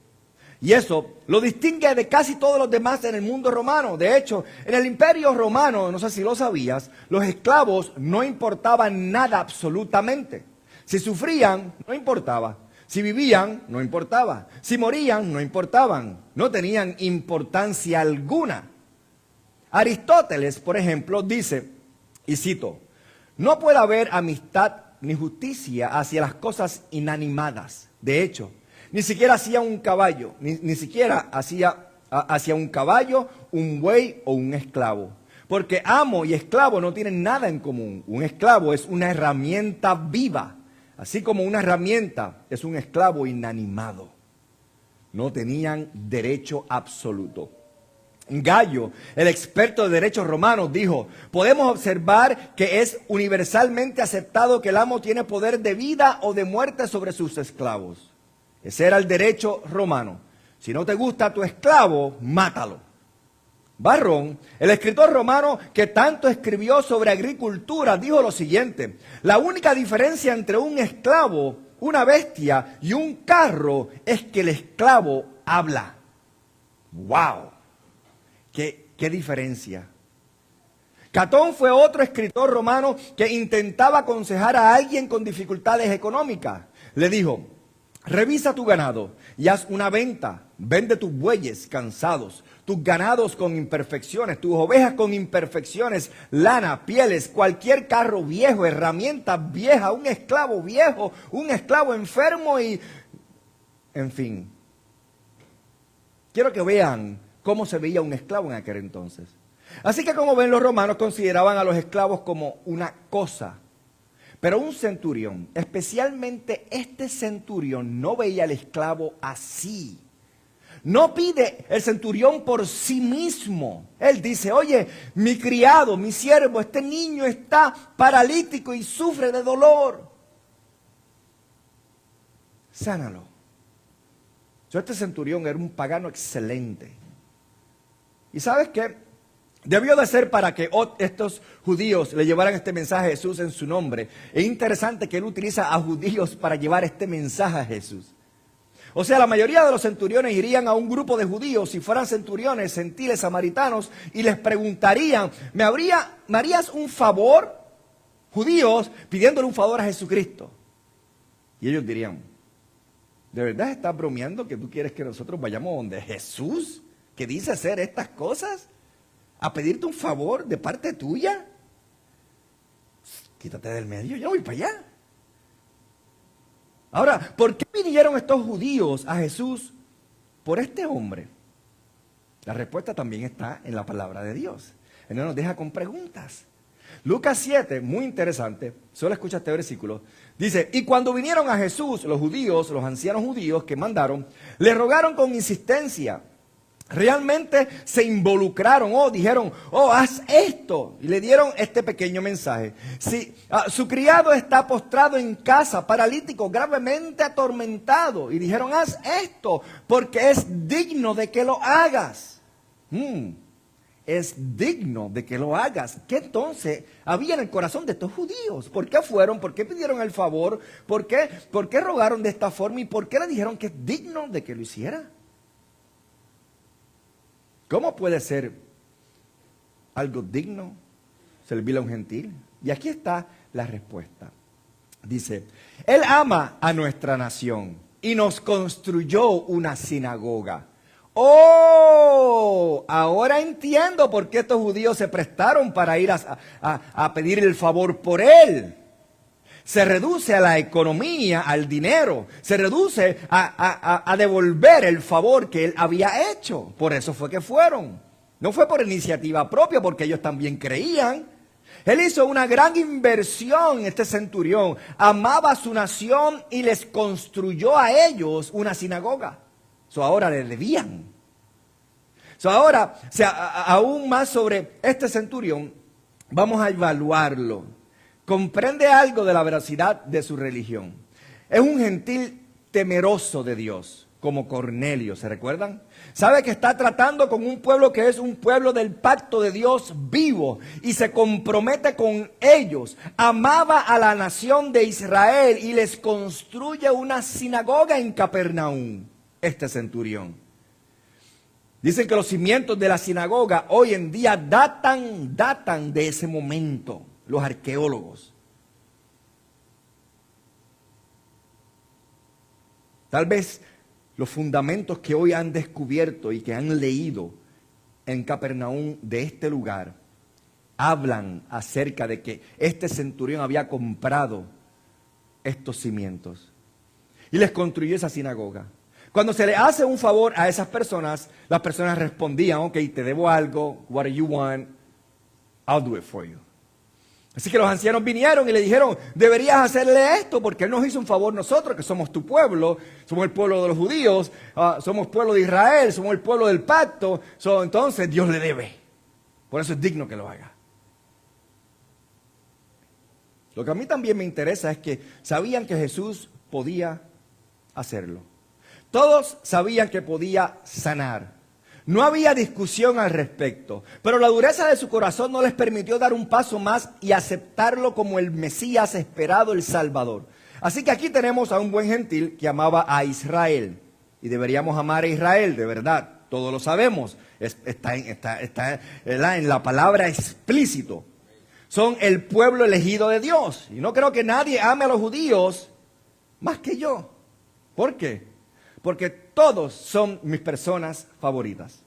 Y eso lo distingue de casi todos los demás en el mundo romano. De hecho, en el imperio romano, no sé si lo sabías, los esclavos no importaban nada absolutamente. Si sufrían, no importaba. Si vivían, no importaba. Si morían, no importaban. No tenían importancia alguna. Aristóteles, por ejemplo, dice, y cito, no puede haber amistad ni justicia hacia las cosas inanimadas. De hecho, ni siquiera hacia un caballo, ni siquiera hacia un caballo, un buey o un esclavo. Porque amo y esclavo no tienen nada en común. Un esclavo es una herramienta viva, así como una herramienta es un esclavo inanimado. No tenían derecho absoluto. Gallo, el experto de derechos romanos, dijo, podemos observar que es universalmente aceptado que el amo tiene poder de vida o de muerte sobre sus esclavos. Ese era el derecho romano. Si no te gusta tu esclavo, mátalo. Varrón, el escritor romano que tanto escribió sobre agricultura, dijo lo siguiente, la única diferencia entre un esclavo, una bestia y un carro es que el esclavo habla. ¡Wow! ¿Qué diferencia? Catón fue otro escritor romano que intentaba aconsejar a alguien con dificultades económicas. Le dijo: revisa tu ganado y haz una venta. Vende tus bueyes cansados, tus ganados con imperfecciones, tus ovejas con imperfecciones, lana, pieles, cualquier carro viejo, herramientas viejas, un esclavo viejo, un esclavo enfermo y... en fin. Quiero que vean cómo se veía un esclavo en aquel entonces. Así que, como ven, los romanos consideraban a los esclavos como una cosa. Pero un centurión, especialmente este centurión, no veía al esclavo así. No pide el centurión por sí mismo. Él dice: oye, mi criado, mi siervo, este niño está paralítico y sufre de dolor. Sánalo. Este centurión era un pagano excelente. ¿Y sabes qué? Debió de ser para que estos judíos le llevaran este mensaje a Jesús en su nombre. Es interesante que él utiliza a judíos para llevar este mensaje a Jesús. O sea, la mayoría de los centuriones irían a un grupo de judíos, si fueran centuriones, gentiles, samaritanos, y les preguntarían: ¿me harías un favor? Judíos pidiéndole un favor a Jesucristo. Y ellos dirían: ¿de verdad estás bromeando que tú quieres que nosotros vayamos donde Jesús, que dice hacer estas cosas, a pedirte un favor de parte tuya? Quítate del medio, yo voy para allá. Ahora, ¿por qué vinieron estos judíos a Jesús? Por este hombre. La respuesta también está en la palabra de Dios. Él no nos deja con preguntas. Lucas 7, muy interesante, solo escucha este versículo. Dice: y cuando vinieron a Jesús, los judíos, los ancianos judíos que mandaron, le rogaron con insistencia. Realmente se involucraron, dijeron: haz esto. Y le dieron este pequeño mensaje. Si su criado está postrado en casa, paralítico, gravemente atormentado. Y dijeron: haz esto, porque es digno de que lo hagas. Es digno de que lo hagas. ¿Qué entonces había en el corazón de estos judíos? ¿Por qué fueron? ¿Por qué pidieron el favor? ¿Por qué rogaron de esta forma? ¿Y por qué le dijeron que es digno de que lo hiciera? ¿Cómo puede ser algo digno servirle a un gentil? Y aquí está la respuesta. Dice: Él ama a nuestra nación y nos construyó una sinagoga. Ahora entiendo por qué estos judíos se prestaron para ir a pedir el favor por él. Se reduce a la economía, al dinero. Se reduce a devolver el favor que él había hecho. Por eso fue que fueron. No fue por iniciativa propia, porque ellos también creían. Él hizo una gran inversión, este centurión. Amaba a su nación y les construyó a ellos una sinagoga. Ahora le debían. Ahora, aún más sobre este centurión, vamos a evaluarlo. Comprende algo de la veracidad de su religión. Es un gentil temeroso de Dios, como Cornelio, ¿se recuerdan? Sabe que está tratando con un pueblo que es un pueblo del pacto de Dios vivo y se compromete con ellos. Amaba a la nación de Israel y les construye una sinagoga en Capernaum, este centurión. Dicen que los cimientos de la sinagoga hoy en día datan de ese momento. Los arqueólogos. Tal vez los fundamentos que hoy han descubierto y que han leído en Capernaum de este lugar hablan acerca de que este centurión había comprado estos cimientos y les construyó esa sinagoga. Cuando se le hace un favor a esas personas, las personas respondían: ok, te debo algo, what do you want? I'll do it for you. Así que los ancianos vinieron y le dijeron: deberías hacerle esto porque él nos hizo un favor nosotros, que somos tu pueblo, somos el pueblo de los judíos, somos pueblo de Israel, somos el pueblo del pacto, entonces Dios le debe. Por eso es digno que lo haga. Lo que a mí también me interesa es que sabían que Jesús podía hacerlo. Todos sabían que podía sanar. No había discusión al respecto, pero la dureza de su corazón no les permitió dar un paso más y aceptarlo como el Mesías esperado, el Salvador. Así que aquí tenemos a un buen gentil que amaba a Israel. Y deberíamos amar a Israel, de verdad. todos lo sabemos, está en la palabra explícito. Son el pueblo elegido de Dios. Y no creo que nadie ame a los judíos más que yo. ¿Por qué? Porque todos son mis personas favoritas.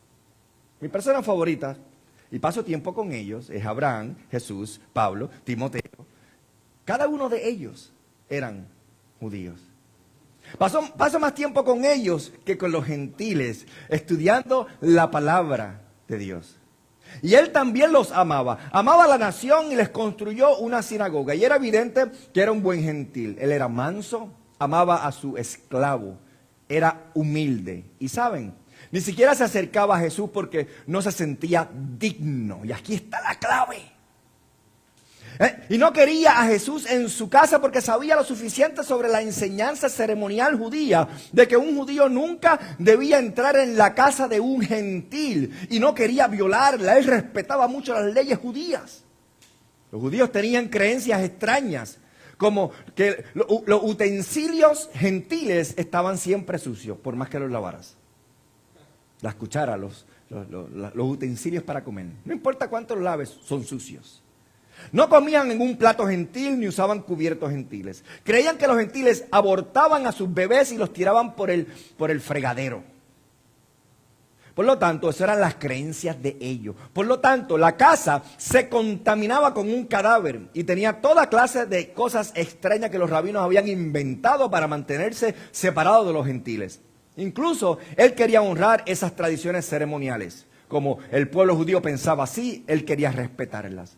Mis personas favoritas, y paso tiempo con ellos, es Abraham, Jesús, Pablo, Timoteo. Cada uno de ellos eran judíos. Paso más tiempo con ellos que con los gentiles, estudiando la palabra de Dios. Y él también los amaba. Amaba a la nación y les construyó una sinagoga. Y era evidente que era un buen gentil. Él era manso, amaba a su esclavo, era humilde. Y saben, ni siquiera se acercaba a Jesús porque no se sentía digno. Y aquí está la clave. Y no quería a Jesús en su casa porque sabía lo suficiente sobre la enseñanza ceremonial judía de que un judío nunca debía entrar en la casa de un gentil y no quería violarla. Él respetaba mucho las leyes judías. Los judíos tenían creencias extrañas, como que los utensilios gentiles estaban siempre sucios, por más que los lavaras. Las cucharas, los utensilios para comer, no importa cuánto los laves, son sucios. No comían en un plato gentil ni usaban cubiertos gentiles. Creían que los gentiles abortaban a sus bebés y los tiraban por el fregadero. Por lo tanto, esas eran las creencias de ellos. Por lo tanto, la casa se contaminaba con un cadáver y tenía toda clase de cosas extrañas que los rabinos habían inventado para mantenerse separados de los gentiles. Incluso él quería honrar esas tradiciones ceremoniales. Como el pueblo judío pensaba así, él quería respetarlas.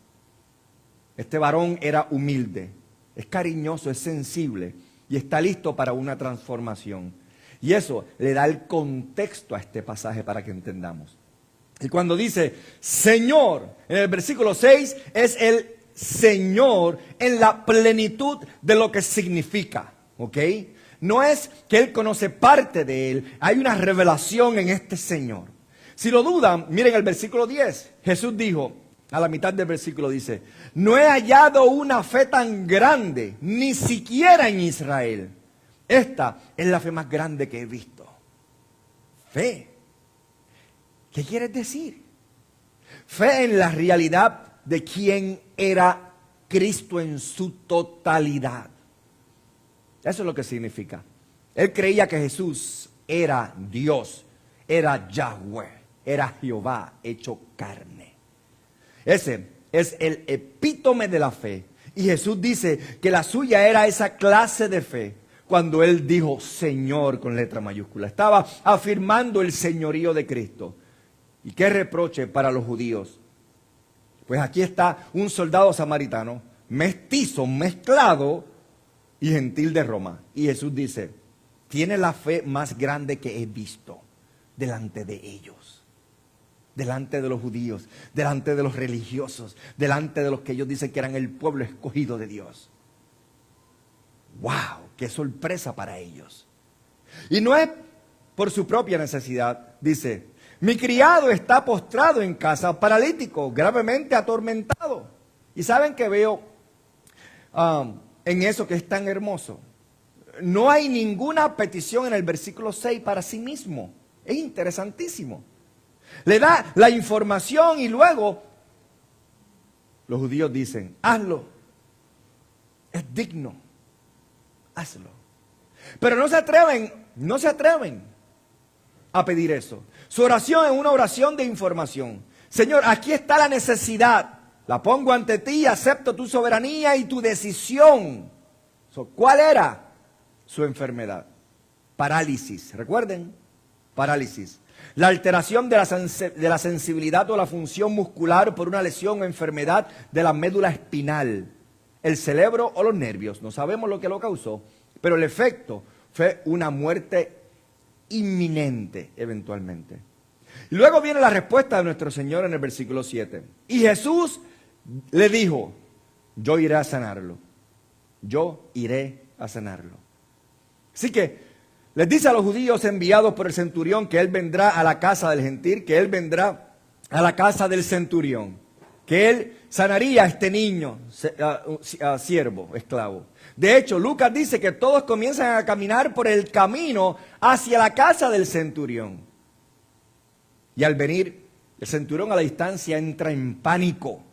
Este varón era humilde, es cariñoso, es sensible y está listo para una transformación. Y eso le da el contexto a este pasaje para que entendamos. Y cuando dice Señor, en el versículo 6, es el Señor en la plenitud de lo que significa, ¿ok? No es que Él conoce parte de Él, hay una revelación en este Señor. Si lo dudan, miren el versículo 10, Jesús dijo, a la mitad del versículo dice, no he hallado una fe tan grande, ni siquiera en Israel. Esta es la fe más grande que he visto. Fe. ¿Qué quieres decir? Fe en la realidad de quién era Cristo en su totalidad. Eso es lo que significa. Él creía que Jesús era Dios, era Yahweh, era Jehová hecho carne. Ese es el epítome de la fe. Y Jesús dice que la suya era esa clase de fe cuando Él dijo Señor con letra mayúscula. Estaba afirmando el señorío de Cristo. ¿Y qué reproche para los judíos? Pues aquí está un soldado samaritano, mestizo, mezclado y gentil de Roma. Y Jesús dice, tiene la fe más grande que he visto delante de ellos. Delante de los judíos, delante de los religiosos, delante de los que ellos dicen que eran el pueblo escogido de Dios. ¡Wow! ¡Qué sorpresa para ellos! Y no es por su propia necesidad. Dice, mi criado está postrado en casa, paralítico, gravemente atormentado. ¿Y saben qué veo en eso que es tan hermoso? No hay ninguna petición en el versículo 6 para sí mismo. Es interesantísimo. Le da la información y luego los judíos dicen, hazlo, es digno, hazlo. Pero no se atreven a pedir eso. Su oración es una oración de información. Señor, aquí está la necesidad, la pongo ante ti, acepto tu soberanía y tu decisión. ¿Cuál era su enfermedad? Parálisis, recuerden, parálisis. La alteración de la sensibilidad o la función muscular por una lesión o enfermedad de la médula espinal, el cerebro o los nervios. No sabemos lo que lo causó, pero el efecto fue una muerte inminente eventualmente. Y luego viene la respuesta de nuestro Señor en el versículo 7. Y Jesús le dijo, yo iré a sanarlo. Yo iré a sanarlo. Así que les dice a los judíos enviados por el centurión que él vendrá a la casa del gentil, que él vendrá a la casa del centurión, que él sanaría a este niño, siervo, esclavo. De hecho, Lucas dice que todos comienzan a caminar por el camino hacia la casa del centurión. Y al venir, el centurión a la distancia entra en pánico,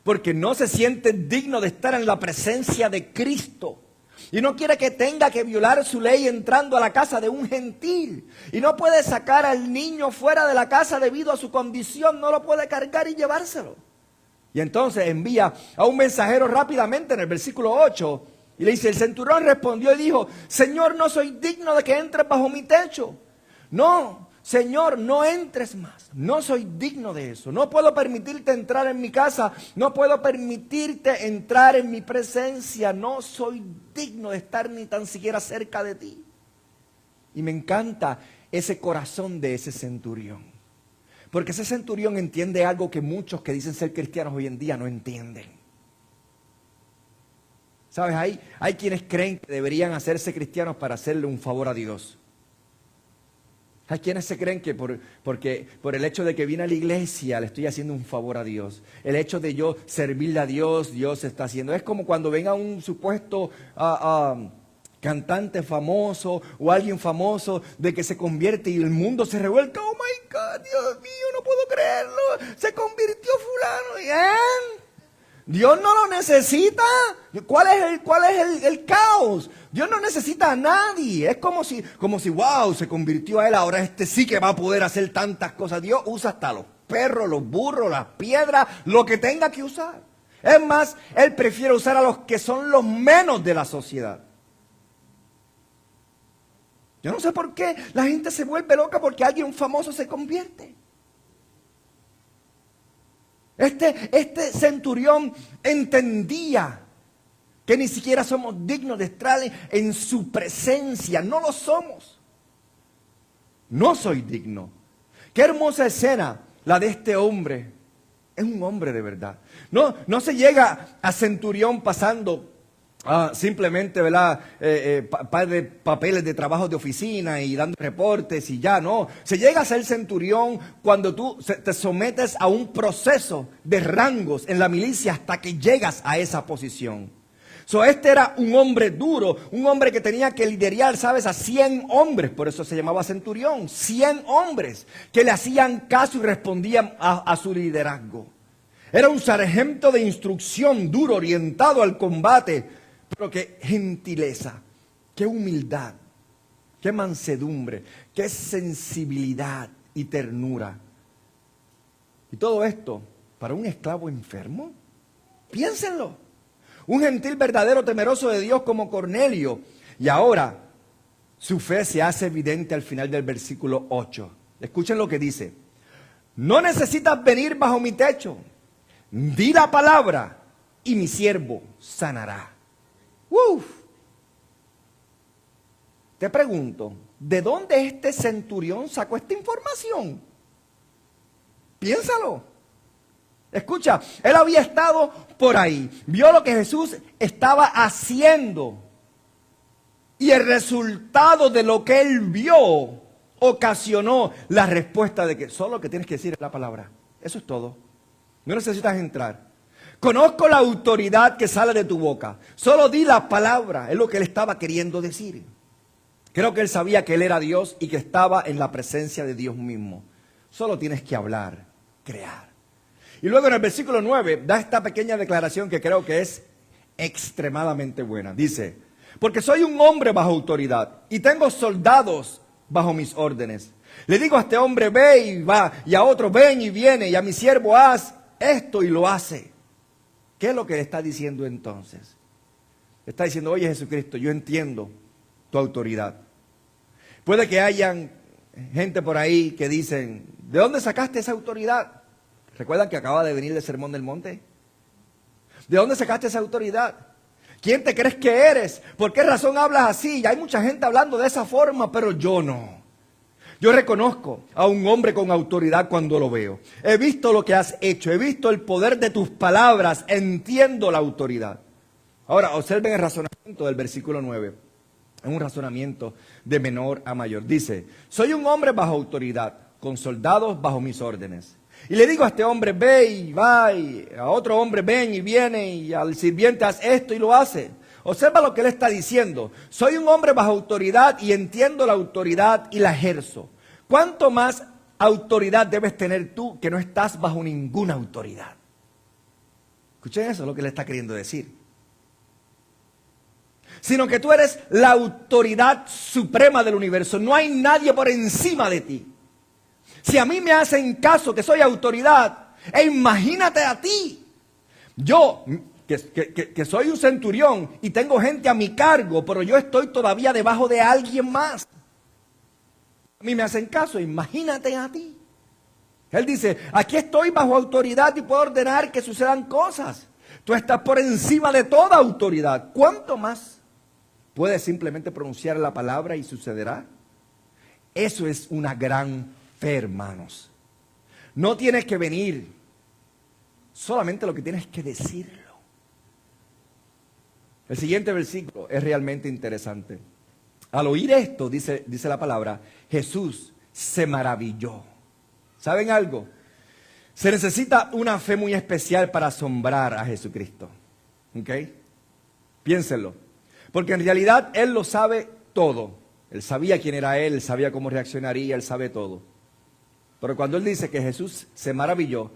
porque no se siente digno de estar en la presencia de Cristo. Y no quiere que tenga que violar su ley entrando a la casa de un gentil. Y no puede sacar al niño fuera de la casa debido a su condición. No lo puede cargar y llevárselo. Y entonces envía a un mensajero rápidamente en el versículo 8. Y le dice, el centurión respondió y dijo, Señor, no soy digno de que entres bajo mi techo. No, Señor, no entres más. No soy digno de eso. No puedo permitirte entrar en mi casa. No puedo permitirte entrar en mi presencia. No soy digno de estar ni tan siquiera cerca de ti. Y me encanta ese corazón de ese centurión. Porque ese centurión entiende algo que muchos que dicen ser cristianos hoy en día no entienden. ¿Sabes? Hay quienes creen que deberían hacerse cristianos para hacerle un favor a Dios. Hay quienes se creen que porque por el hecho de que vine a la iglesia le estoy haciendo un favor a Dios. El hecho de yo servirle a Dios, Dios está haciendo. Es como cuando venga un supuesto cantante famoso o alguien famoso de que se convierte y el mundo se revuelca. Oh my God, Dios mío, no puedo creerlo. Se convirtió fulano. ¿Bien? Dios no lo necesita. ¿Cuál es el caos? Dios no necesita a nadie. Es como si, wow, se convirtió a él. Ahora este sí que va a poder hacer tantas cosas. Dios usa hasta los perros, los burros, las piedras, lo que tenga que usar. Es más, Él prefiere usar a los que son los menos de la sociedad. Yo no sé por qué la gente se vuelve loca porque alguien famoso se convierte. Este centurión entendía que ni siquiera somos dignos de estar en su presencia. No lo somos. No soy digno. Qué hermosa escena la de este hombre. Es un hombre de verdad. No se llega a centurión pasando simplemente, ¿verdad? Papeles de trabajo de oficina y dando reportes y ya, no. Se llega a ser centurión cuando tú te sometes a un proceso de rangos en la milicia hasta que llegas a esa posición. Este era un hombre duro, un hombre que tenía que liderar, ¿sabes? A 100 hombres, por eso se llamaba centurión. 100 hombres que le hacían caso y respondían a su liderazgo. Era un sargento de instrucción duro, orientado al combate. Pero qué gentileza, qué humildad, qué mansedumbre, qué sensibilidad y ternura. Y todo esto para un esclavo enfermo. Piénsenlo. Un gentil verdadero temeroso de Dios como Cornelio. Y ahora su fe se hace evidente al final del versículo 8. Escuchen lo que dice. No necesitas venir bajo mi techo. Di la palabra y mi siervo sanará. Uf. Te pregunto, ¿de dónde este centurión sacó esta información? Piénsalo. Escucha, él había estado por ahí, vio lo que Jesús estaba haciendo y el resultado de lo que él vio ocasionó la respuesta de que solo lo que tienes que decir es la palabra. Eso es todo. No necesitas entrar. Conozco la autoridad que sale de tu boca. Solo di la palabra. Es lo que él estaba queriendo decir. Creo que él sabía que él era Dios y que estaba en la presencia de Dios mismo. Solo tienes que hablar, crear. Y luego en el versículo 9 da esta pequeña declaración que creo que es extremadamente buena. Dice, porque soy un hombre bajo autoridad y tengo soldados bajo mis órdenes. Le digo a este hombre, ve y va, y a otro, ven y viene, y a mi siervo, haz esto y lo hace. ¿Qué es lo que le está diciendo entonces? Le está diciendo, oye Jesucristo, yo entiendo tu autoridad. Puede que hayan gente por ahí que dicen, ¿de dónde sacaste esa autoridad? ¿Recuerdan que acaba de venir del Sermón del Monte? ¿De dónde sacaste esa autoridad? ¿Quién te crees que eres? ¿Por qué razón hablas así? Y hay mucha gente hablando de esa forma, pero yo no. Yo reconozco a un hombre con autoridad cuando lo veo. He visto lo que has hecho, he visto el poder de tus palabras, entiendo la autoridad. Ahora, observen el razonamiento del versículo 9. Es un razonamiento de menor a mayor. Dice, soy un hombre bajo autoridad, con soldados bajo mis órdenes. Y le digo a este hombre, ve y va, y a otro hombre, ven y viene, y al sirviente, haz esto y lo hace. Observa lo que él está diciendo. Soy un hombre bajo autoridad y entiendo la autoridad y la ejerzo. ¿Cuánto más autoridad debes tener tú que no estás bajo ninguna autoridad? Escuchen eso, es lo que le está queriendo decir. Sino que tú eres la autoridad suprema del universo. No hay nadie por encima de ti. Si a mí me hacen caso que soy autoridad, imagínate a ti. Yo, que soy un centurión y tengo gente a mi cargo, pero yo estoy todavía debajo de alguien más. A mí me hacen caso, imagínate a ti. Él dice, aquí estoy bajo autoridad y puedo ordenar que sucedan cosas. Tú estás por encima de toda autoridad. ¿Cuánto más puedes simplemente pronunciar la palabra y sucederá? Eso es una gran fe, hermanos. No tienes que venir, solamente lo que tienes que decirlo. El siguiente versículo es realmente interesante. Al oír esto, dice la palabra, Jesús se maravilló. ¿Saben algo? Se necesita una fe muy especial para asombrar a Jesucristo. ¿Ok? Piénsenlo. Porque en realidad Él lo sabe todo. Él sabía quién era Él sabía cómo reaccionaría, Él sabe todo. Pero cuando Él dice que Jesús se maravilló,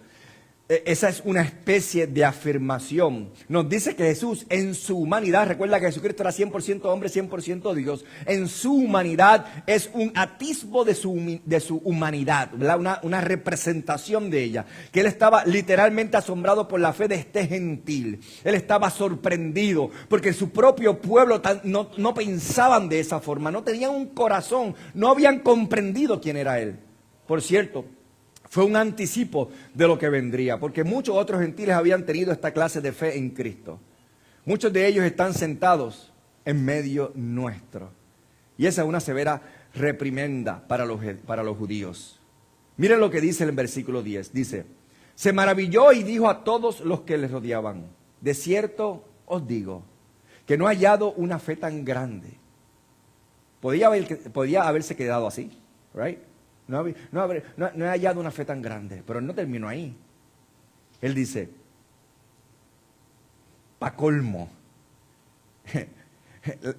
esa es una especie de afirmación. Nos dice que Jesús en su humanidad, recuerda que Jesucristo era 100% hombre, 100% Dios. En su humanidad es un atisbo de su humanidad, ¿verdad? Una representación de ella. Que Él estaba literalmente asombrado por la fe de este gentil. Él estaba sorprendido porque su propio pueblo no pensaban de esa forma. No tenían un corazón, no habían comprendido quién era Él. Por cierto, fue un anticipo de lo que vendría, porque muchos otros gentiles habían tenido esta clase de fe en Cristo. Muchos de ellos están sentados en medio nuestro. Y esa es una severa reprimenda para los judíos. Miren lo que dice el versículo 10. Dice, se maravilló y dijo a todos los que le rodeaban, de cierto os digo, que no he hallado una fe tan grande. Podía haberse quedado así, right? No he hallado una fe tan grande, pero no terminó ahí. Él dice, pa' colmo,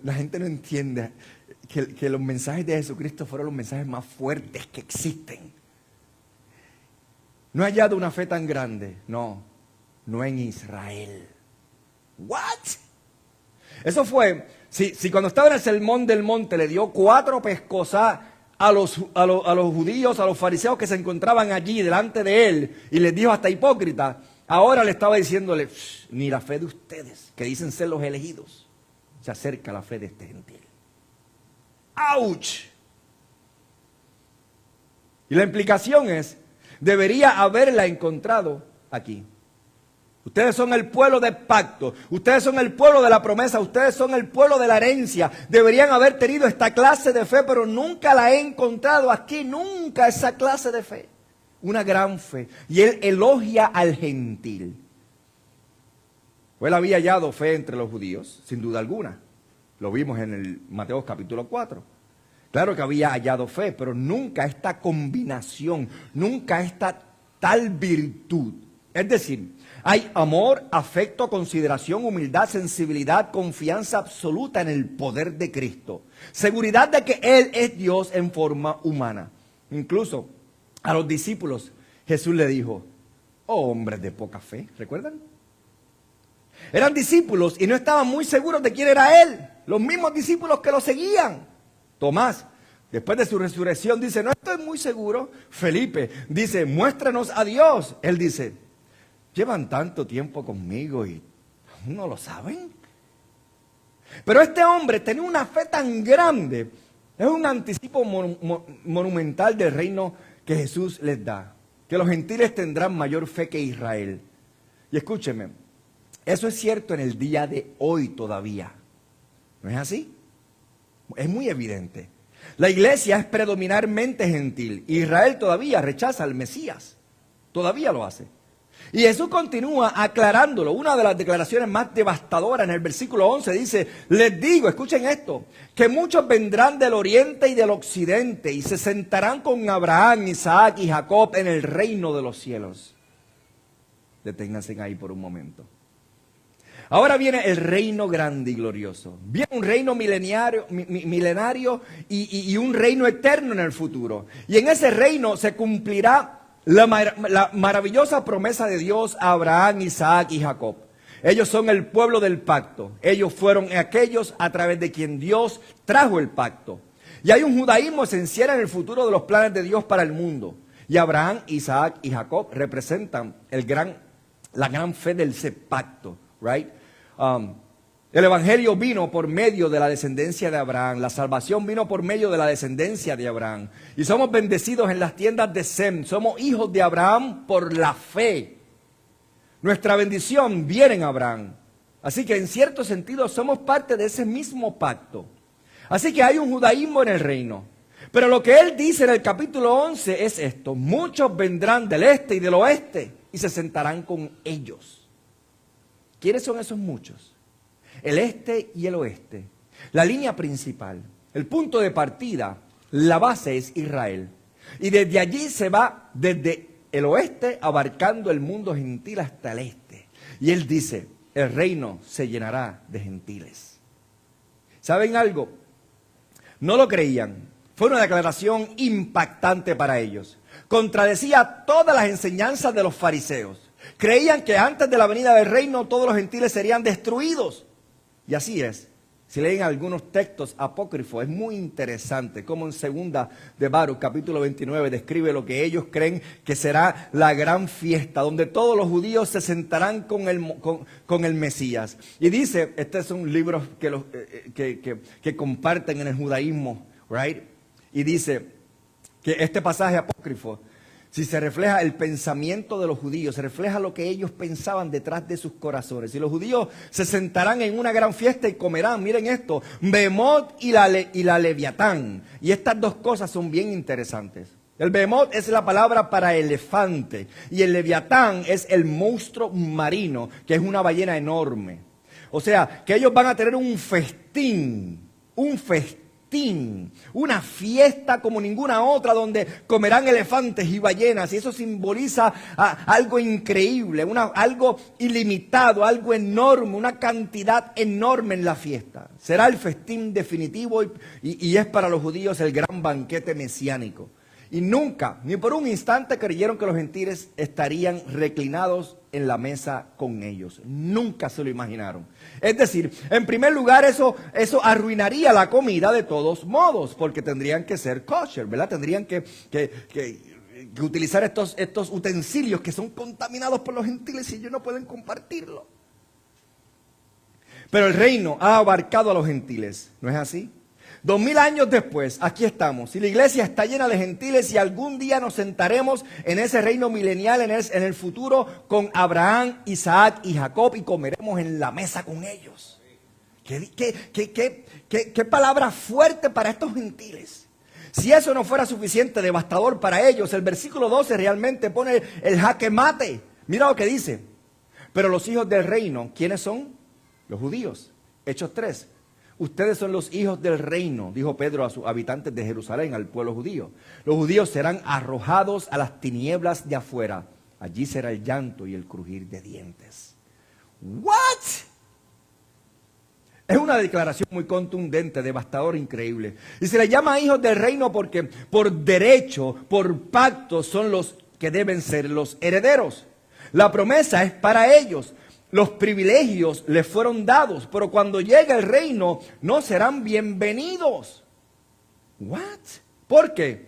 la gente no entiende que los mensajes de Jesucristo fueron los mensajes más fuertes que existen. No he hallado una fe tan grande, no en Israel. ¿What? Eso fue, si cuando estaba en el sermón del monte le dio 4 pescosas a los judíos, a los fariseos que se encontraban allí delante de él, y les dijo hasta hipócrita, ahora le estaba diciéndole, ni la fe de ustedes, que dicen ser los elegidos, se acerca a la fe de este gentil. ¡Auch! Y la implicación es, debería haberla encontrado aquí. Ustedes son el pueblo del pacto, ustedes son el pueblo de la promesa, ustedes son el pueblo de la herencia. Deberían haber tenido esta clase de fe, pero nunca la he encontrado aquí, nunca esa clase de fe. Una gran fe. Y él elogia al gentil. Él había hallado fe entre los judíos, sin duda alguna. Lo vimos en el Mateo capítulo 4. Claro que había hallado fe, pero nunca esta combinación, nunca esta tal virtud. Es decir, hay amor, afecto, consideración, humildad, sensibilidad, confianza absoluta en el poder de Cristo. Seguridad de que Él es Dios en forma humana. Incluso a los discípulos Jesús le dijo, oh hombres de poca fe, ¿recuerdan? Eran discípulos y no estaban muy seguros de quién era Él. Los mismos discípulos que lo seguían. Tomás, después de su resurrección, dice, no estoy muy seguro. Felipe dice, muéstranos a Dios. Él dice, llevan tanto tiempo conmigo y aún no lo saben. Pero este hombre tenía una fe tan grande. Es un anticipo monumental del reino que Jesús les da. Que los gentiles tendrán mayor fe que Israel. Y escúcheme, eso es cierto en el día de hoy todavía. ¿No es así? Es muy evidente. La iglesia es predominantemente gentil. Israel todavía rechaza al Mesías. Todavía lo hace. Y Jesús continúa aclarándolo. Una de las declaraciones más devastadoras en el versículo 11 dice, les digo, escuchen esto, que muchos vendrán del oriente y del occidente y se sentarán con Abraham, Isaac y Jacob en el reino de los cielos. Deténganse ahí por un momento. Ahora viene el reino grande y glorioso. Viene un reino milenario y un reino eterno en el futuro. Y en ese reino se cumplirá la maravillosa promesa de Dios a Abraham, Isaac y Jacob. Ellos son el pueblo del pacto. Ellos fueron aquellos a través de quien Dios trajo el pacto. Y hay un judaísmo esencial en el futuro de los planes de Dios para el mundo. Y Abraham, Isaac y Jacob representan la gran fe del ese pacto, right? El evangelio vino por medio de la descendencia de Abraham. La salvación vino por medio de la descendencia de Abraham. Y somos bendecidos en las tiendas de Sem. Somos hijos de Abraham por la fe. Nuestra bendición viene en Abraham. Así que en cierto sentido somos parte de ese mismo pacto. Así que hay un judaísmo en el reino. Pero lo que él dice en el capítulo 11 es esto: muchos vendrán del este y del oeste y se sentarán con ellos. ¿Quiénes son esos muchos? El este y el oeste. La línea principal, el punto de partida, la base es Israel. Y desde allí se va desde el oeste abarcando el mundo gentil hasta el este. Y él dice, el reino se llenará de gentiles. ¿Saben algo? No lo creían. Fue una declaración impactante para ellos. Contradecía todas las enseñanzas de los fariseos. Creían que antes de la venida del reino todos los gentiles serían destruidos. Y así es. Si leen algunos textos apócrifos, es muy interesante cómo en segunda de Baruch, capítulo 29, describe lo que ellos creen que será la gran fiesta, donde todos los judíos se sentarán con el Mesías. Y dice, este es un libro que comparten en el judaísmo, right? Y dice que este pasaje apócrifo, si se refleja el pensamiento de los judíos, se refleja lo que ellos pensaban detrás de sus corazones. Y los judíos se sentarán en una gran fiesta y comerán, miren esto, Behemoth y la Leviatán. Y estas dos cosas son bien interesantes. El Behemoth es la palabra para elefante y el Leviatán es el monstruo marino, que es una ballena enorme. O sea, que ellos van a tener un festín, una fiesta como ninguna otra, donde comerán elefantes y ballenas, y eso simboliza algo increíble, algo ilimitado, algo enorme, una cantidad enorme en la fiesta. Será el festín definitivo y es para los judíos el gran banquete mesiánico. Y nunca, ni por un instante creyeron que los gentiles estarían reclinados en la mesa con ellos. Nunca se lo imaginaron. Es decir, en primer lugar, eso arruinaría la comida de todos modos, porque tendrían que ser kosher, ¿verdad? Tendrían que utilizar estos utensilios que son contaminados por los gentiles y ellos no pueden compartirlo. Pero el reino ha abarcado a los gentiles, ¿no es así? 2000 años después, aquí estamos, y la iglesia está llena de gentiles y algún día nos sentaremos en ese reino milenial, en el futuro, con Abraham, Isaac y Jacob y comeremos en la mesa con ellos. ¿Qué palabra fuerte para estos gentiles? Si eso no fuera suficiente, devastador para ellos, el versículo 12 realmente pone el jaque mate. Mira lo que dice. Pero los hijos del reino, ¿quiénes son? Los judíos. Hechos 3. Ustedes son los hijos del reino, dijo Pedro a sus habitantes de Jerusalén, al pueblo judío. Los judíos serán arrojados a las tinieblas de afuera. Allí será el llanto y el crujir de dientes. ¿What? Es una declaración muy contundente, devastadora, increíble. Y se les llama hijos del reino porque por derecho, por pacto, son los que deben ser los herederos. La promesa es para ellos. Los privilegios les fueron dados, pero cuando llegue el reino no serán bienvenidos. ¿What? ¿Por qué?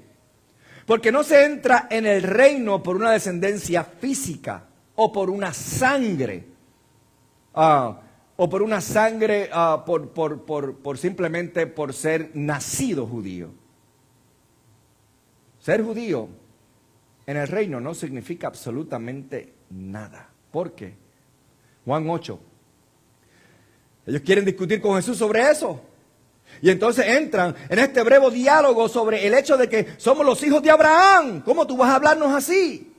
Porque no se entra en el reino por una descendencia física o por una sangre. O por una sangre por simplemente por ser nacido judío. Ser judío en el reino no significa absolutamente nada. ¿Por qué? Juan 8. Ellos quieren discutir con Jesús sobre eso. Y entonces entran en este breve diálogo sobre el hecho de que somos los hijos de Abraham. ¿Cómo tú vas a hablarnos así?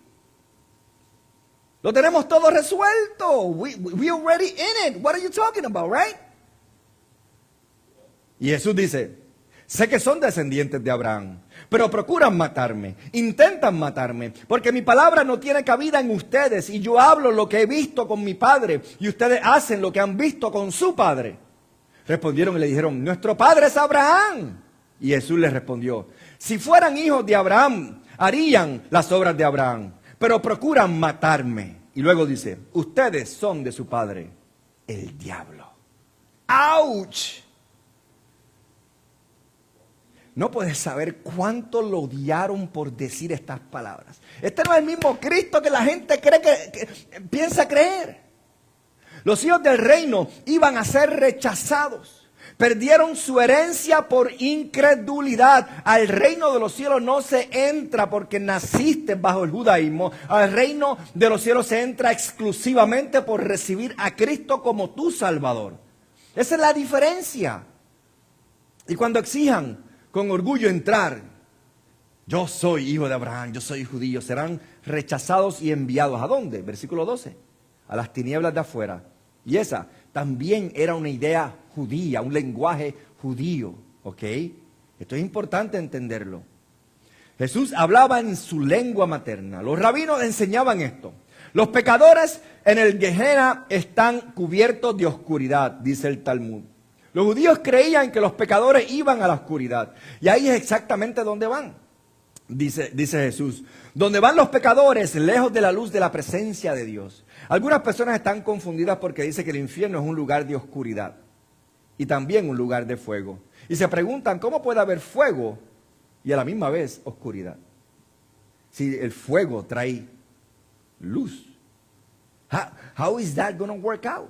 Lo tenemos todo resuelto. We already in it. What are you talking about, right? Y Jesús dice, Sé que son descendientes de Abraham, pero procuran matarme, intentan matarme, porque mi palabra no tiene cabida en ustedes y yo hablo lo que he visto con mi padre y ustedes hacen lo que han visto con su padre. Respondieron y le dijeron, nuestro padre es Abraham. Y Jesús les respondió, si fueran hijos de Abraham, harían las obras de Abraham, pero procuran matarme. Y luego dice, ustedes son de su padre, el diablo. ¡Auch! No puedes saber cuánto lo odiaron por decir estas palabras. Este no es el mismo Cristo que la gente cree que piensa creer. Los hijos del reino iban a ser rechazados. Perdieron su herencia por incredulidad. Al reino de los cielos no se entra porque naciste bajo el judaísmo. Al reino de los cielos se entra exclusivamente por recibir a Cristo como tu Salvador. Esa es la diferencia. Y cuando exijan con orgullo entrar, yo soy hijo de Abraham, yo soy judío, serán rechazados y enviados. ¿A dónde? Versículo 12. A las tinieblas de afuera. Y esa también era una idea judía, un lenguaje judío. ¿Ok? Esto es importante entenderlo. Jesús hablaba en su lengua materna. Los rabinos enseñaban esto. Los pecadores en el Gehenna están cubiertos de oscuridad, dice el Talmud. Los judíos creían que los pecadores iban a la oscuridad. Y ahí es exactamente donde van, dice Jesús. Donde van los pecadores, lejos de la luz de la presencia de Dios. Algunas personas están confundidas porque dice que el infierno es un lugar de oscuridad. Y también un lugar de fuego. Y se preguntan, ¿cómo puede haber fuego y a la misma vez oscuridad? Si el fuego trae luz. How is that going to work out?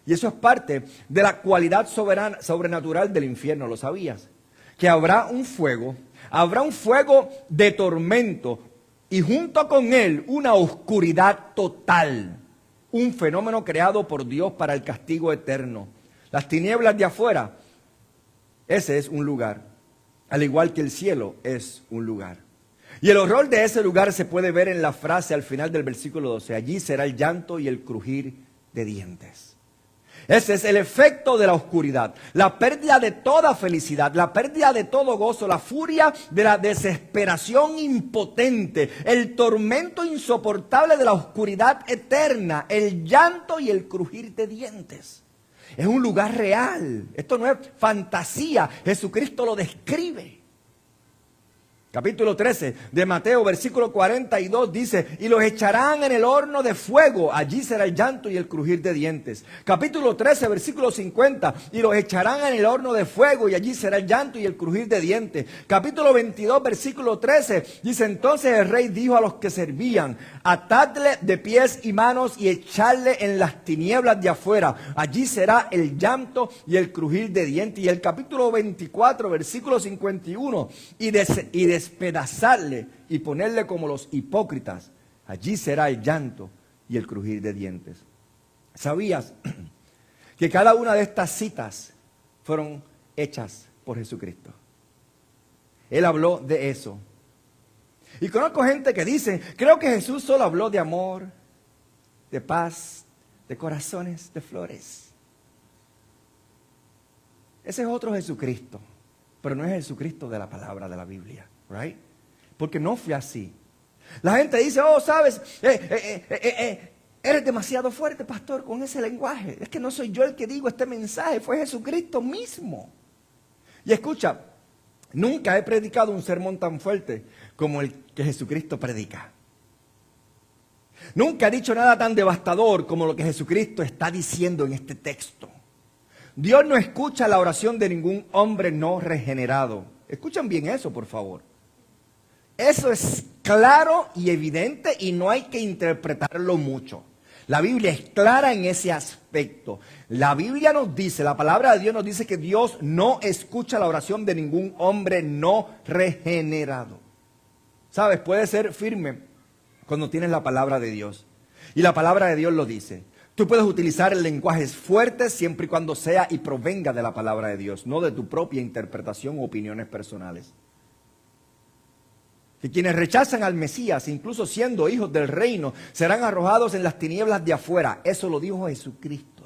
Y eso es parte de la cualidad sobrenatural del infierno, ¿lo sabías? Que habrá un fuego de tormento y junto con él una oscuridad total. Un fenómeno creado por Dios para el castigo eterno. Las tinieblas de afuera, ese es un lugar, al igual que el cielo es un lugar. Y el horror de ese lugar se puede ver en la frase al final del versículo 12. Allí será el llanto y el crujir de dientes. Ese es el efecto de la oscuridad, la pérdida de toda felicidad, la pérdida de todo gozo, la furia de la desesperación impotente, el tormento insoportable de la oscuridad eterna, el llanto y el crujir de dientes. Es un lugar real, esto no es fantasía, Jesucristo lo describe. Capítulo 13 de Mateo, versículo 42 dice, y los echarán en el horno de fuego, allí será el llanto y el crujir de dientes. Capítulo 13, versículo 50, y los echarán en el horno de fuego y allí será el llanto y el crujir de dientes. Capítulo 22, versículo 13, dice, entonces el rey dijo a los que servían, atadle de pies y manos y echadle en las tinieblas de afuera, allí será el llanto y el crujir de dientes. Y el capítulo 24, versículo 51, y despedazarle y ponerle como los hipócritas, allí será el llanto y el crujir de dientes. ¿Sabías que cada una de estas citas fueron hechas por Jesucristo? Él habló de eso. Y conozco gente que dice, creo que Jesús solo habló de amor, de paz, de corazones, de flores. Ese es otro Jesucristo, pero no es Jesucristo de la palabra de la Biblia. Right? Porque no fue así. La gente dice, oh, sabes, eres demasiado fuerte, pastor, con ese lenguaje. Es que no soy yo el que digo este mensaje, fue Jesucristo mismo. Y escucha, nunca he predicado un sermón tan fuerte como el que Jesucristo predica. Nunca he dicho nada tan devastador como lo que Jesucristo está diciendo en este texto. Dios no escucha la oración de ningún hombre no regenerado. Escuchen bien eso, por favor. Eso es claro y evidente y no hay que interpretarlo mucho. La Biblia es clara en ese aspecto. La Biblia nos dice, la palabra de Dios nos dice que Dios no escucha la oración de ningún hombre no regenerado. ¿Sabes? Puedes ser firme cuando tienes la palabra de Dios. Y la palabra de Dios lo dice. Tú puedes utilizar lenguajes fuertes siempre y cuando sea y provenga de la palabra de Dios, no de tu propia interpretación o opiniones personales. Que quienes rechazan al Mesías, incluso siendo hijos del reino, serán arrojados en las tinieblas de afuera. Eso lo dijo Jesucristo.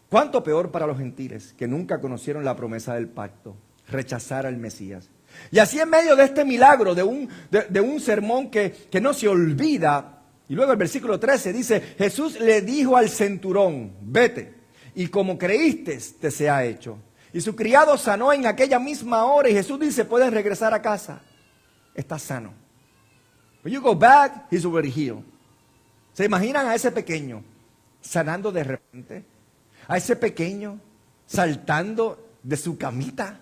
¿Cuánto peor para los gentiles que nunca conocieron la promesa del pacto? rechazar al Mesías. Y así en medio de este milagro, de un sermón que no se olvida, y luego el versículo 13 dice, Jesús le dijo al centurión, vete, y como creíste, te sea hecho. Y su criado sanó en aquella misma hora, y Jesús dice, pueden regresar a casa, está sano. When you go back, he's already healed. ¿Se imaginan a ese pequeño sanando de repente? A ese pequeño saltando de su camita.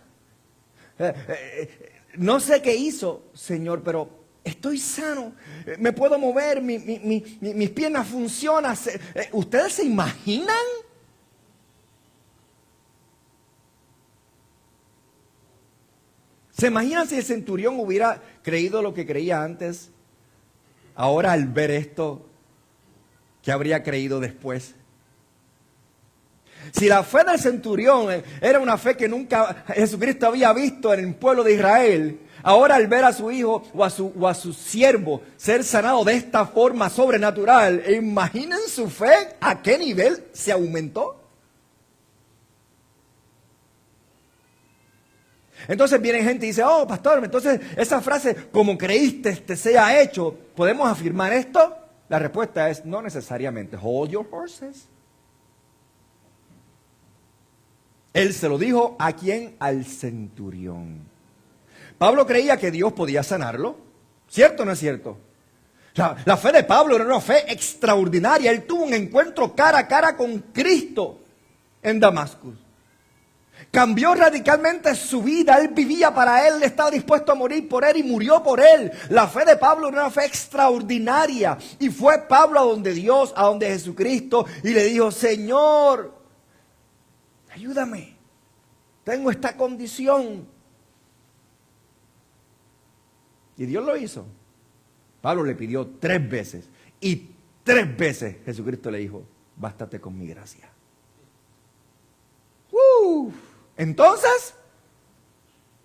No sé qué hizo, Señor, pero estoy sano. Me puedo mover, mis piernas funcionan. ¿Ustedes se imaginan? ¿Se imaginan si el centurión hubiera creído lo que creía antes? Ahora al ver esto, ¿qué habría creído después? Si la fe del centurión era una fe que nunca Jesucristo había visto en el pueblo de Israel, ahora al ver a su hijo o a su siervo ser sanado de esta forma sobrenatural, imaginen su fe a qué nivel se aumentó. Entonces viene gente y dice, oh pastor, entonces esa frase, como creíste, te sea hecho, ¿podemos afirmar esto? La respuesta es no necesariamente. Hold your horses. Él se lo dijo ¿a quién? Al centurión. Pablo creía que Dios podía sanarlo. ¿Cierto o no es cierto? La fe de Pablo era una fe extraordinaria. Él tuvo un encuentro cara a cara con Cristo en Damasco. Cambió radicalmente su vida. Él vivía para Él, estaba dispuesto a morir por Él y murió por Él. La fe de Pablo era una fe extraordinaria. Y fue Pablo a donde Dios, a donde Jesucristo, y le dijo, Señor, ayúdame, tengo esta condición. Y Dios lo hizo. Pablo le pidió 3 veces. Y 3 veces Jesucristo le dijo, bástate con mi gracia. Entonces,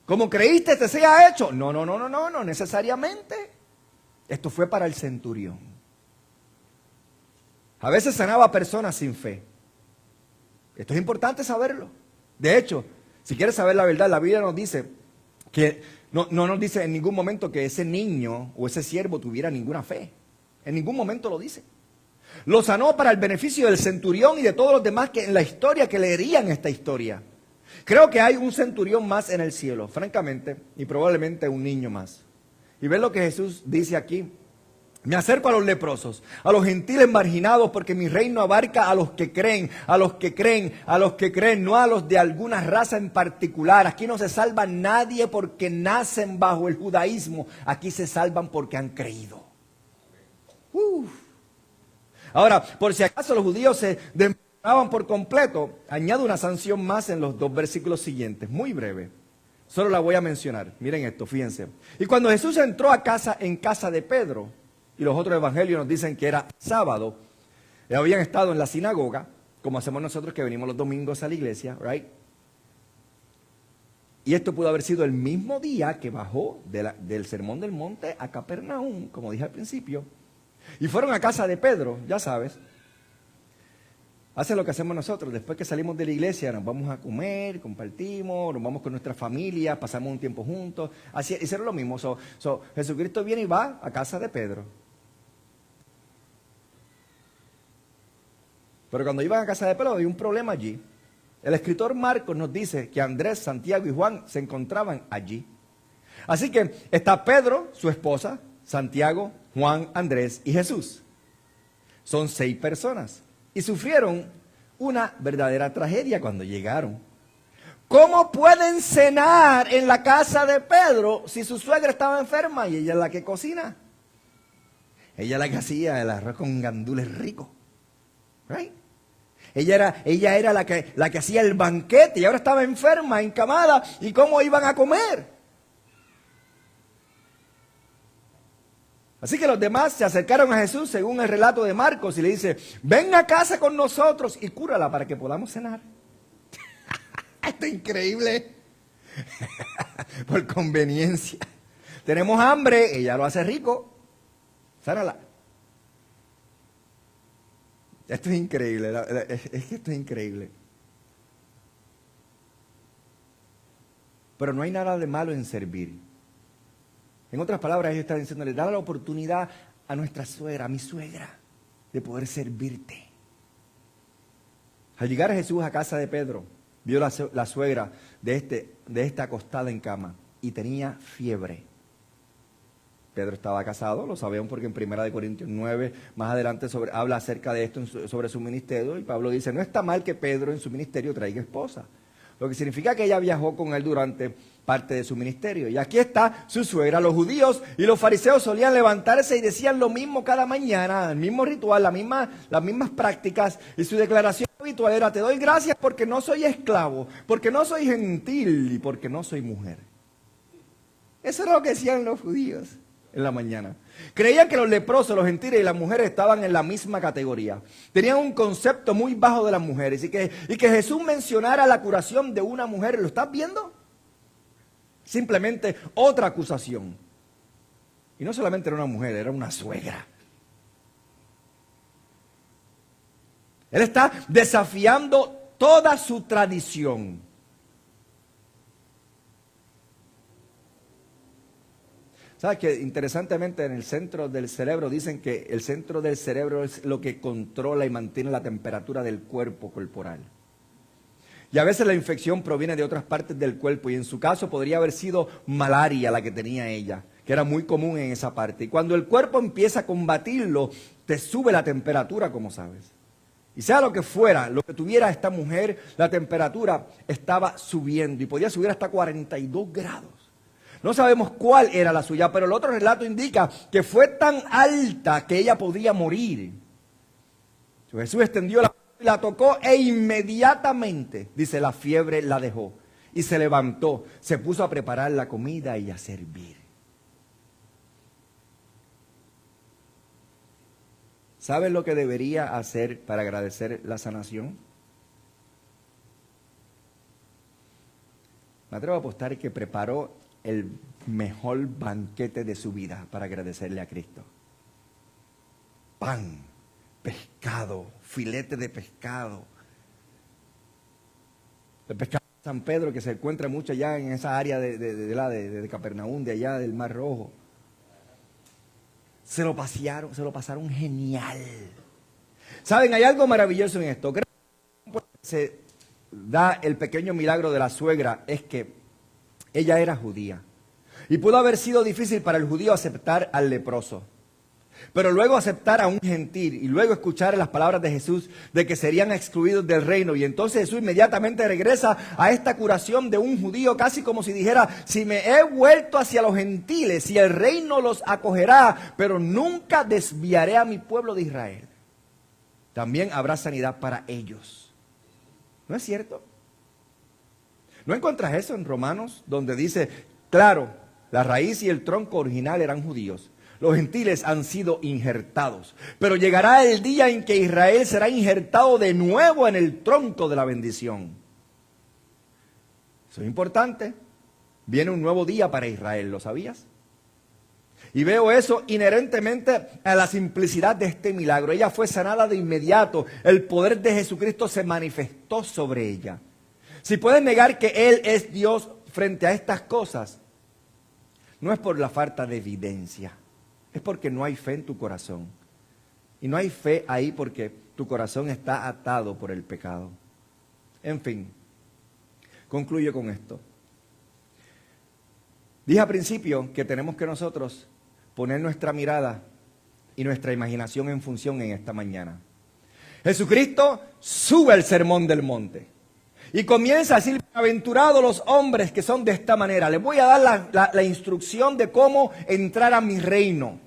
¿cómo creíste te sea hecho? No necesariamente. Esto fue para el centurión. A veces sanaba a personas sin fe. Esto es importante saberlo. De hecho, si quieres saber la verdad, la Biblia nos dice que no nos dice en ningún momento que ese niño o ese siervo tuviera ninguna fe. En ningún momento lo dice. Lo sanó para el beneficio del centurión y de todos los demás que en la historia que leerían esta historia. Creo que hay un centurión más en el cielo, francamente, y probablemente un niño más. Y ven lo que Jesús dice aquí. Me acerco a los leprosos, a los gentiles marginados, porque mi reino abarca a los que creen, a los que creen, a los que creen, no a los de alguna raza en particular. Aquí no se salva nadie porque nacen bajo el judaísmo. Aquí se salvan porque han creído. Ahora, por si acaso los judíos se desmoronaban por completo, añado una sanción más en los 2 versículos siguientes, muy breve. Solo la voy a mencionar. Miren esto, fíjense. Y cuando Jesús entró en casa de Pedro, y los otros evangelios nos dicen que era sábado, habían estado en la sinagoga, como hacemos nosotros que venimos los domingos a la iglesia, right? Y esto pudo haber sido el mismo día que bajó del Sermón del Monte a Capernaum, como dije al principio. Y fueron a casa de Pedro, ya sabes. Hacen lo que hacemos nosotros. Después que salimos de la iglesia, nos vamos a comer, compartimos, nos vamos con nuestra familia, pasamos un tiempo juntos. Así, hicieron lo mismo. Jesucristo viene y va a casa de Pedro. Pero cuando iban a casa de Pedro había un problema allí. El escritor Marcos nos dice que Andrés, Santiago y Juan se encontraban allí. Así que está Pedro, su esposa, Santiago, Juan, Andrés y Jesús. Son 6 personas. Y sufrieron una verdadera tragedia cuando llegaron. ¿Cómo pueden cenar en la casa de Pedro si su suegra estaba enferma y ella es la que cocina? Ella es la que hacía el arroz con gandules rico. Right? Ella era la que hacía el banquete y ahora estaba enferma, encamada. ¿Y cómo iban a comer? Así que los demás se acercaron a Jesús según el relato de Marcos y le dice, ven a casa con nosotros y cúrala para que podamos cenar. Esto es increíble. Por conveniencia. Tenemos hambre, ella lo hace rico. Sánala. Esto es increíble. Es que esto es increíble. pero no hay nada de malo en servir. En otras palabras, ellos están diciéndole, dale la oportunidad a nuestra suegra, a mi suegra, de poder servirte. Al llegar a Jesús a casa de Pedro, vio la suegra de esta acostada en cama y tenía fiebre. Pedro estaba casado, lo sabemos porque en 1 Corintios 9, más adelante habla acerca de esto sobre su ministerio, y Pablo dice, no está mal que Pedro en su ministerio traiga esposa, lo que significa que ella viajó con él durante parte de su ministerio. Y aquí está su suegra. Los judíos y los fariseos solían levantarse y decían lo mismo cada mañana, el mismo ritual, las mismas prácticas, y su declaración habitual era, te doy gracias porque no soy esclavo, porque no soy gentil y porque no soy mujer. Eso era lo que decían los judíos en la mañana. Creían que los leprosos, los gentiles y las mujeres estaban en la misma categoría. Tenían un concepto muy bajo de las mujeres y que Jesús mencionara la curación de una mujer, ¿lo estás viendo? Simplemente otra acusación. Y no solamente era una mujer, era una suegra. Él está desafiando toda su tradición. ¿Sabes que interesantemente en el centro del cerebro dicen que el centro del cerebro es lo que controla y mantiene la temperatura del cuerpo corporal? Y a veces la infección proviene de otras partes del cuerpo y en su caso podría haber sido malaria la que tenía ella, que era muy común en esa parte. Y cuando el cuerpo empieza a combatirlo, te sube la temperatura, como sabes. Y sea lo que fuera, lo que tuviera esta mujer, la temperatura estaba subiendo y podía subir hasta 42 grados. No sabemos cuál era la suya, pero el otro relato indica que fue tan alta que ella podía morir. Jesús extendió la mano y la tocó e inmediatamente, dice, la fiebre la dejó. Y se levantó, se puso a preparar la comida y a servir. ¿Sabes lo que debería hacer para agradecer la sanación? Me atrevo a apostar que preparó el mejor banquete de su vida para agradecerle a Cristo. Pan, pescado, filete de pescado. El pescado de San Pedro que se encuentra mucho allá en esa área de Capernaum, de allá del Mar Rojo. Se lo pasaron genial. ¿Saben? Hay algo maravilloso en esto. Creo que se da el pequeño milagro de la suegra es que ella era judía. Y pudo haber sido difícil para el judío aceptar al leproso. Pero luego aceptar a un gentil y luego escuchar las palabras de Jesús de que serían excluidos del reino. Y entonces Jesús inmediatamente regresa a esta curación de un judío casi como si dijera, si me he vuelto hacia los gentiles, si el reino los acogerá, pero nunca desviaré a mi pueblo de Israel. También habrá sanidad para ellos. ¿No es cierto? ¿No encuentras eso en Romanos? Donde dice, claro, la raíz y el tronco original eran judíos. Los gentiles han sido injertados. Pero llegará el día en que Israel será injertado de nuevo en el tronco de la bendición. Eso es importante. Viene un nuevo día para Israel, ¿lo sabías? Y veo eso inherentemente a la simplicidad de este milagro. Ella fue sanada de inmediato. El poder de Jesucristo se manifestó sobre ella. Si puedes negar que Él es Dios frente a estas cosas, no es por la falta de evidencia, es porque no hay fe en tu corazón. Y no hay fe ahí porque tu corazón está atado por el pecado. En fin, concluyo con esto. Dije al principio que tenemos que nosotros poner nuestra mirada y nuestra imaginación en función en esta mañana. Jesucristo sube el sermón del monte. Y comienza a decir, bienaventurados los hombres que son de esta manera. Les voy a dar la instrucción de cómo entrar a mi reino.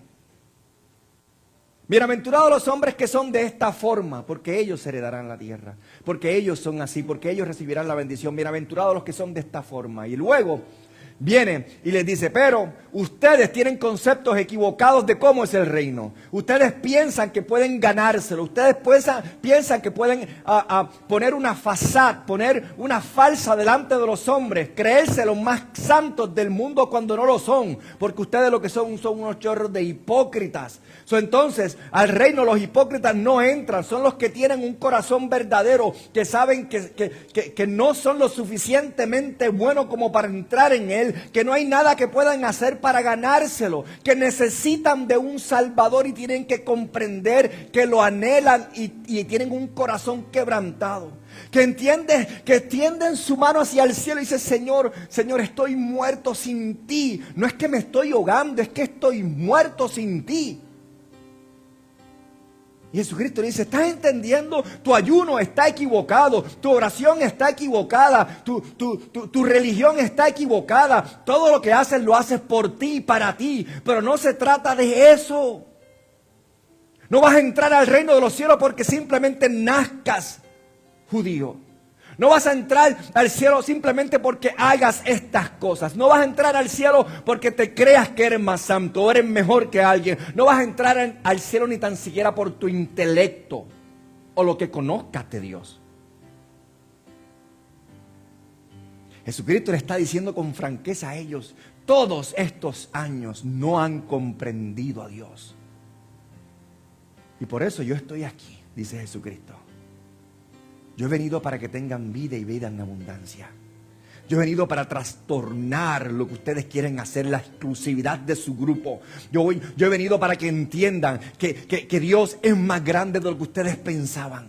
Bienaventurados los hombres que son de esta forma, porque ellos heredarán la tierra. Porque ellos son así, porque ellos recibirán la bendición. Bienaventurados los que son de esta forma. Y luego viene y les dice, pero ustedes tienen conceptos equivocados de cómo es el reino. Ustedes piensan que pueden ganárselo. Ustedes piensan que pueden poner una fachada, poner una falsa delante de los hombres, creerse los más santos del mundo cuando no lo son, porque ustedes lo que son unos chorros de hipócritas. Entonces, al reino los hipócritas no entran, son los que tienen un corazón verdadero, que saben que no son lo suficientemente buenos como para entrar en él, que no hay nada que puedan hacer para ganárselo, que necesitan de un Salvador y tienen que comprender que lo anhelan y tienen un corazón quebrantado. Que extienden su mano hacia el cielo y dice, Señor, estoy muerto sin ti. No es que me estoy ahogando, es que estoy muerto sin ti. Y Jesucristo le dice, ¿estás entendiendo? Tu ayuno está equivocado, tu oración está equivocada, tu religión está equivocada. Todo lo que haces lo haces por ti y para ti, pero no se trata de eso. No vas a entrar al reino de los cielos porque simplemente nazcas judío. No vas a entrar al cielo simplemente porque hagas estas cosas. No vas a entrar al cielo porque te creas que eres más santo o eres mejor que alguien. No vas a entrar al cielo ni tan siquiera por tu intelecto o lo que conozcas de Dios. Jesucristo le está diciendo con franqueza a ellos, todos estos años no han comprendido a Dios. Y por eso yo estoy aquí, dice Jesucristo. Yo he venido para que tengan vida y vida en abundancia. Yo he venido para trastornar lo que ustedes quieren hacer, la exclusividad de su grupo. Yo he venido para que entiendan que Dios es más grande de lo que ustedes pensaban.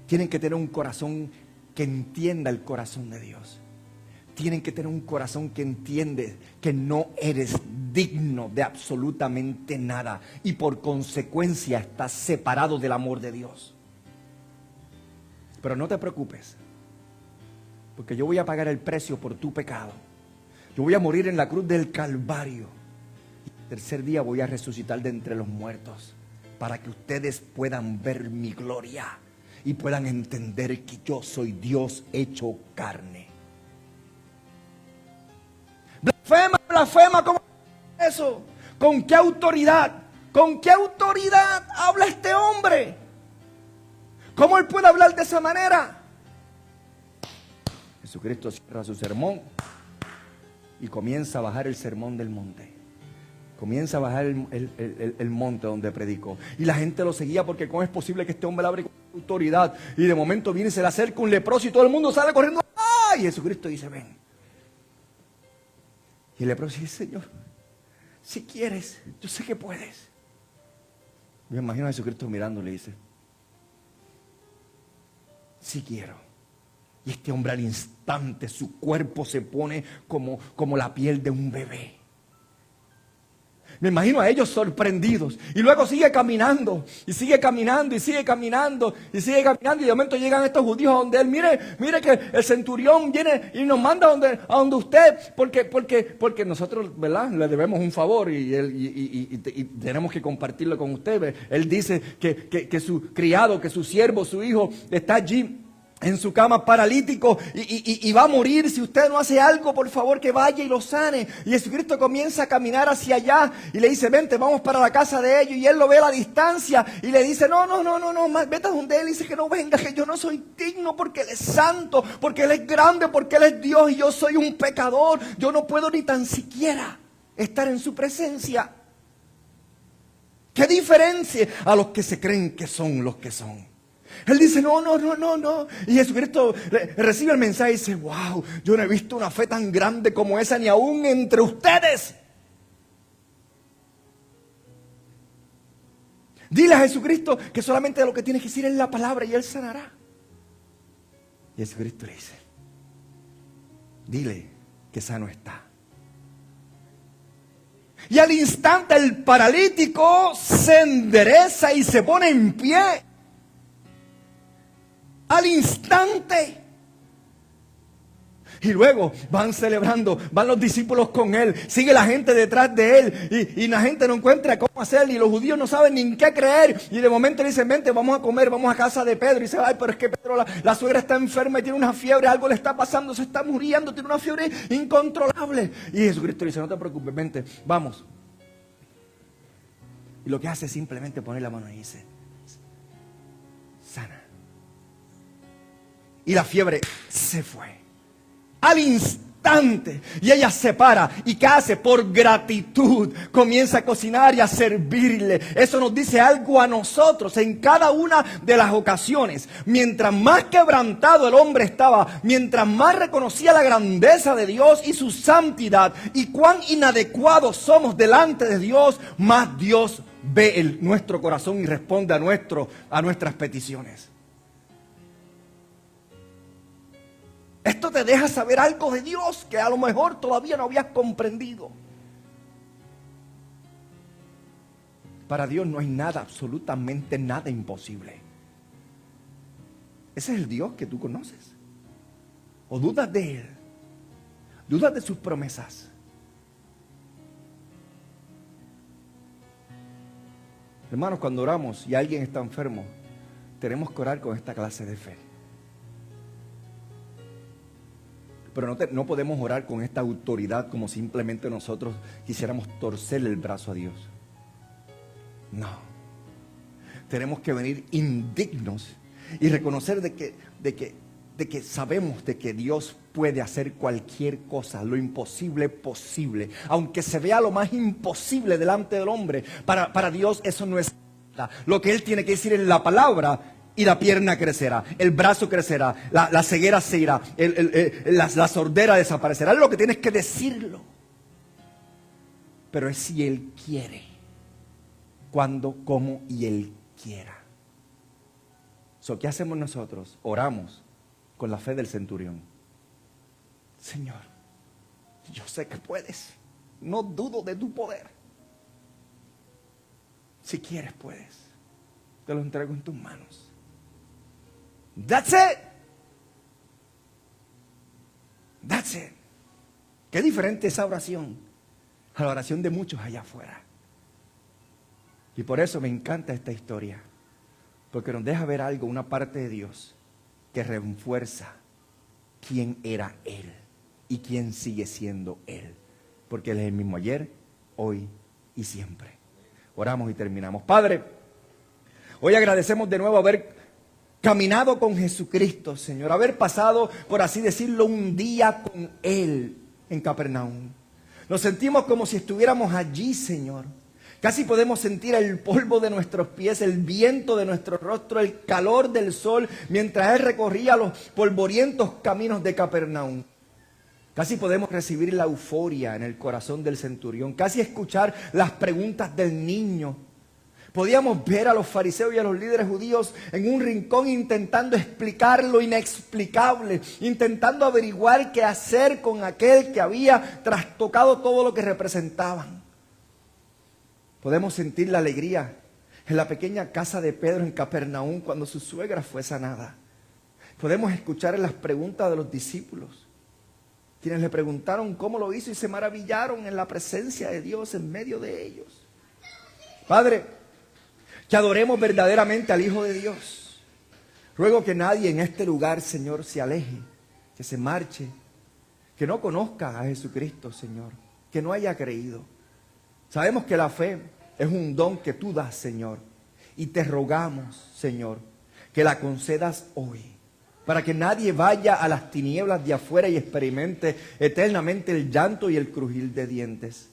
Tienen que tener un corazón que entienda el corazón de Dios. Tienen que tener un corazón que entiende que no eres digno de absolutamente nada y por consecuencia estás separado del amor de Dios. Pero no te preocupes, porque yo voy a pagar el precio por tu pecado. Yo voy a morir en la cruz del Calvario. Y el tercer día voy a resucitar de entre los muertos, para que ustedes puedan ver mi gloria y puedan entender que yo soy Dios hecho carne. Blasfema, ¿cómo es eso? ¿Con qué autoridad? ¿Con qué autoridad habla este hombre? ¿Cómo él puede hablar de esa manera? Jesucristo cierra su sermón y comienza a bajar el sermón del monte. Comienza a bajar el monte donde predicó. Y la gente lo seguía porque ¿cómo es posible que este hombre hable con autoridad? Y de momento viene y se le acerca un leproso y todo el mundo sale corriendo. ¡Ay! Y Jesucristo dice, ven. Y el leproso dice, Señor, si quieres, yo sé que puedes. Me imagino a Jesucristo mirándole y dice, sí quiero. Y este hombre al instante su cuerpo se pone como la piel de un bebé. Me imagino a ellos sorprendidos. Y luego sigue caminando. Y sigue caminando. Y sigue caminando. Y sigue caminando. Y de momento llegan estos judíos a donde él. Mire que el centurión viene y nos manda a donde usted. Porque nosotros, ¿verdad? Le debemos un favor. Y tenemos que compartirlo con usted. Él dice que su criado, que su siervo, su hijo está allí en su cama paralítico y va a morir. Si usted no hace algo, por favor que vaya y lo sane. Y Jesucristo comienza a caminar hacia allá y le dice, vente, vamos para la casa de ellos. Y él lo ve a la distancia y le dice, no, vete a donde él. Y dice que no venga, que yo no soy digno porque él es santo, porque él es grande, porque él es Dios y yo soy un pecador. Yo no puedo ni tan siquiera estar en su presencia. ¿Qué diferencia a los que se creen que son los que son? Él dice, no. Y Jesucristo recibe el mensaje y dice, wow, yo no he visto una fe tan grande como esa ni aún entre ustedes. Dile a Jesucristo que solamente lo que tienes que decir es la palabra y Él sanará. Y Jesucristo le dice, dile que sano está. Y al instante el paralítico se endereza y se pone en pie. Al instante. Y luego van celebrando, van los discípulos con él, sigue la gente detrás de él y la gente no encuentra cómo hacer y los judíos no saben ni en qué creer. Y de momento le dicen, vente, vamos a comer, vamos a casa de Pedro. Y dice, ay, pero es que Pedro, la suegra está enferma y tiene una fiebre, algo le está pasando, se está muriendo, tiene una fiebre incontrolable. Y Jesucristo le dice, no te preocupes, vente, vamos. Y lo que hace es simplemente poner la mano y dice, sana. Y la fiebre se fue. Al instante. Y ella se para. ¿Y qué hace? Por gratitud comienza a cocinar y a servirle. Eso nos dice algo a nosotros en cada una de las ocasiones. Mientras más quebrantado el hombre estaba, mientras más reconocía la grandeza de Dios y su santidad y cuán inadecuados somos delante de Dios, más Dios ve nuestro corazón y responde a nuestras peticiones. Esto te deja saber algo de Dios que a lo mejor todavía no habías comprendido. Para Dios no hay nada, absolutamente nada imposible. Ese es el Dios que tú conoces. ¿O dudas de Él? ¿Dudas de sus promesas? Hermanos, cuando oramos y alguien está enfermo, tenemos que orar con esta clase de fe. Pero no podemos orar con esta autoridad como simplemente nosotros quisiéramos torcerle el brazo a Dios. No. Tenemos que venir indignos y reconocer de que sabemos de que Dios puede hacer cualquier cosa, lo imposible posible. Aunque se vea lo más imposible delante del hombre, para Dios eso no es nada. Lo que Él tiene que decir es la palabra. Y la pierna crecerá, el brazo crecerá, la ceguera se irá, la sordera desaparecerá. Lo que tienes que decirlo. Pero es si Él quiere, cuándo, cómo y Él quiera. ¿Qué hacemos nosotros? Oramos con la fe del centurión. Señor, yo sé que puedes, no dudo de tu poder. Si quieres puedes, te lo entrego en tus manos. That's it. That's it. Qué diferente esa oración a la oración de muchos allá afuera. Y por eso me encanta esta historia. Porque nos deja ver algo, una parte de Dios que refuerza quién era Él y quién sigue siendo Él. Porque Él es el mismo ayer, hoy y siempre. Oramos y terminamos. Padre, hoy agradecemos de nuevo haber caminado con Jesucristo, Señor, haber pasado, por así decirlo, un día con Él en Capernaum. Nos sentimos como si estuviéramos allí, Señor. Casi podemos sentir el polvo de nuestros pies, el viento de nuestro rostro, el calor del sol, mientras Él recorría los polvorientos caminos de Capernaum. Casi podemos recibir la euforia en el corazón del centurión, casi escuchar las preguntas del niño. Podíamos ver a los fariseos y a los líderes judíos en un rincón intentando explicar lo inexplicable, intentando averiguar qué hacer con aquel que había trastocado todo lo que representaban. Podemos sentir la alegría en la pequeña casa de Pedro en Capernaum cuando su suegra fue sanada. Podemos escuchar las preguntas de los discípulos, quienes le preguntaron cómo lo hizo y se maravillaron en la presencia de Dios en medio de ellos. Padre, que adoremos verdaderamente al Hijo de Dios. Ruego que nadie en este lugar, Señor, se aleje, que se marche, que no conozca a Jesucristo, Señor, que no haya creído. Sabemos que la fe es un don que tú das, Señor, y te rogamos, Señor, que la concedas hoy, para que nadie vaya a las tinieblas de afuera y experimente eternamente el llanto y el crujir de dientes.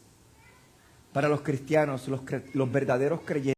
Para los cristianos, los verdaderos creyentes,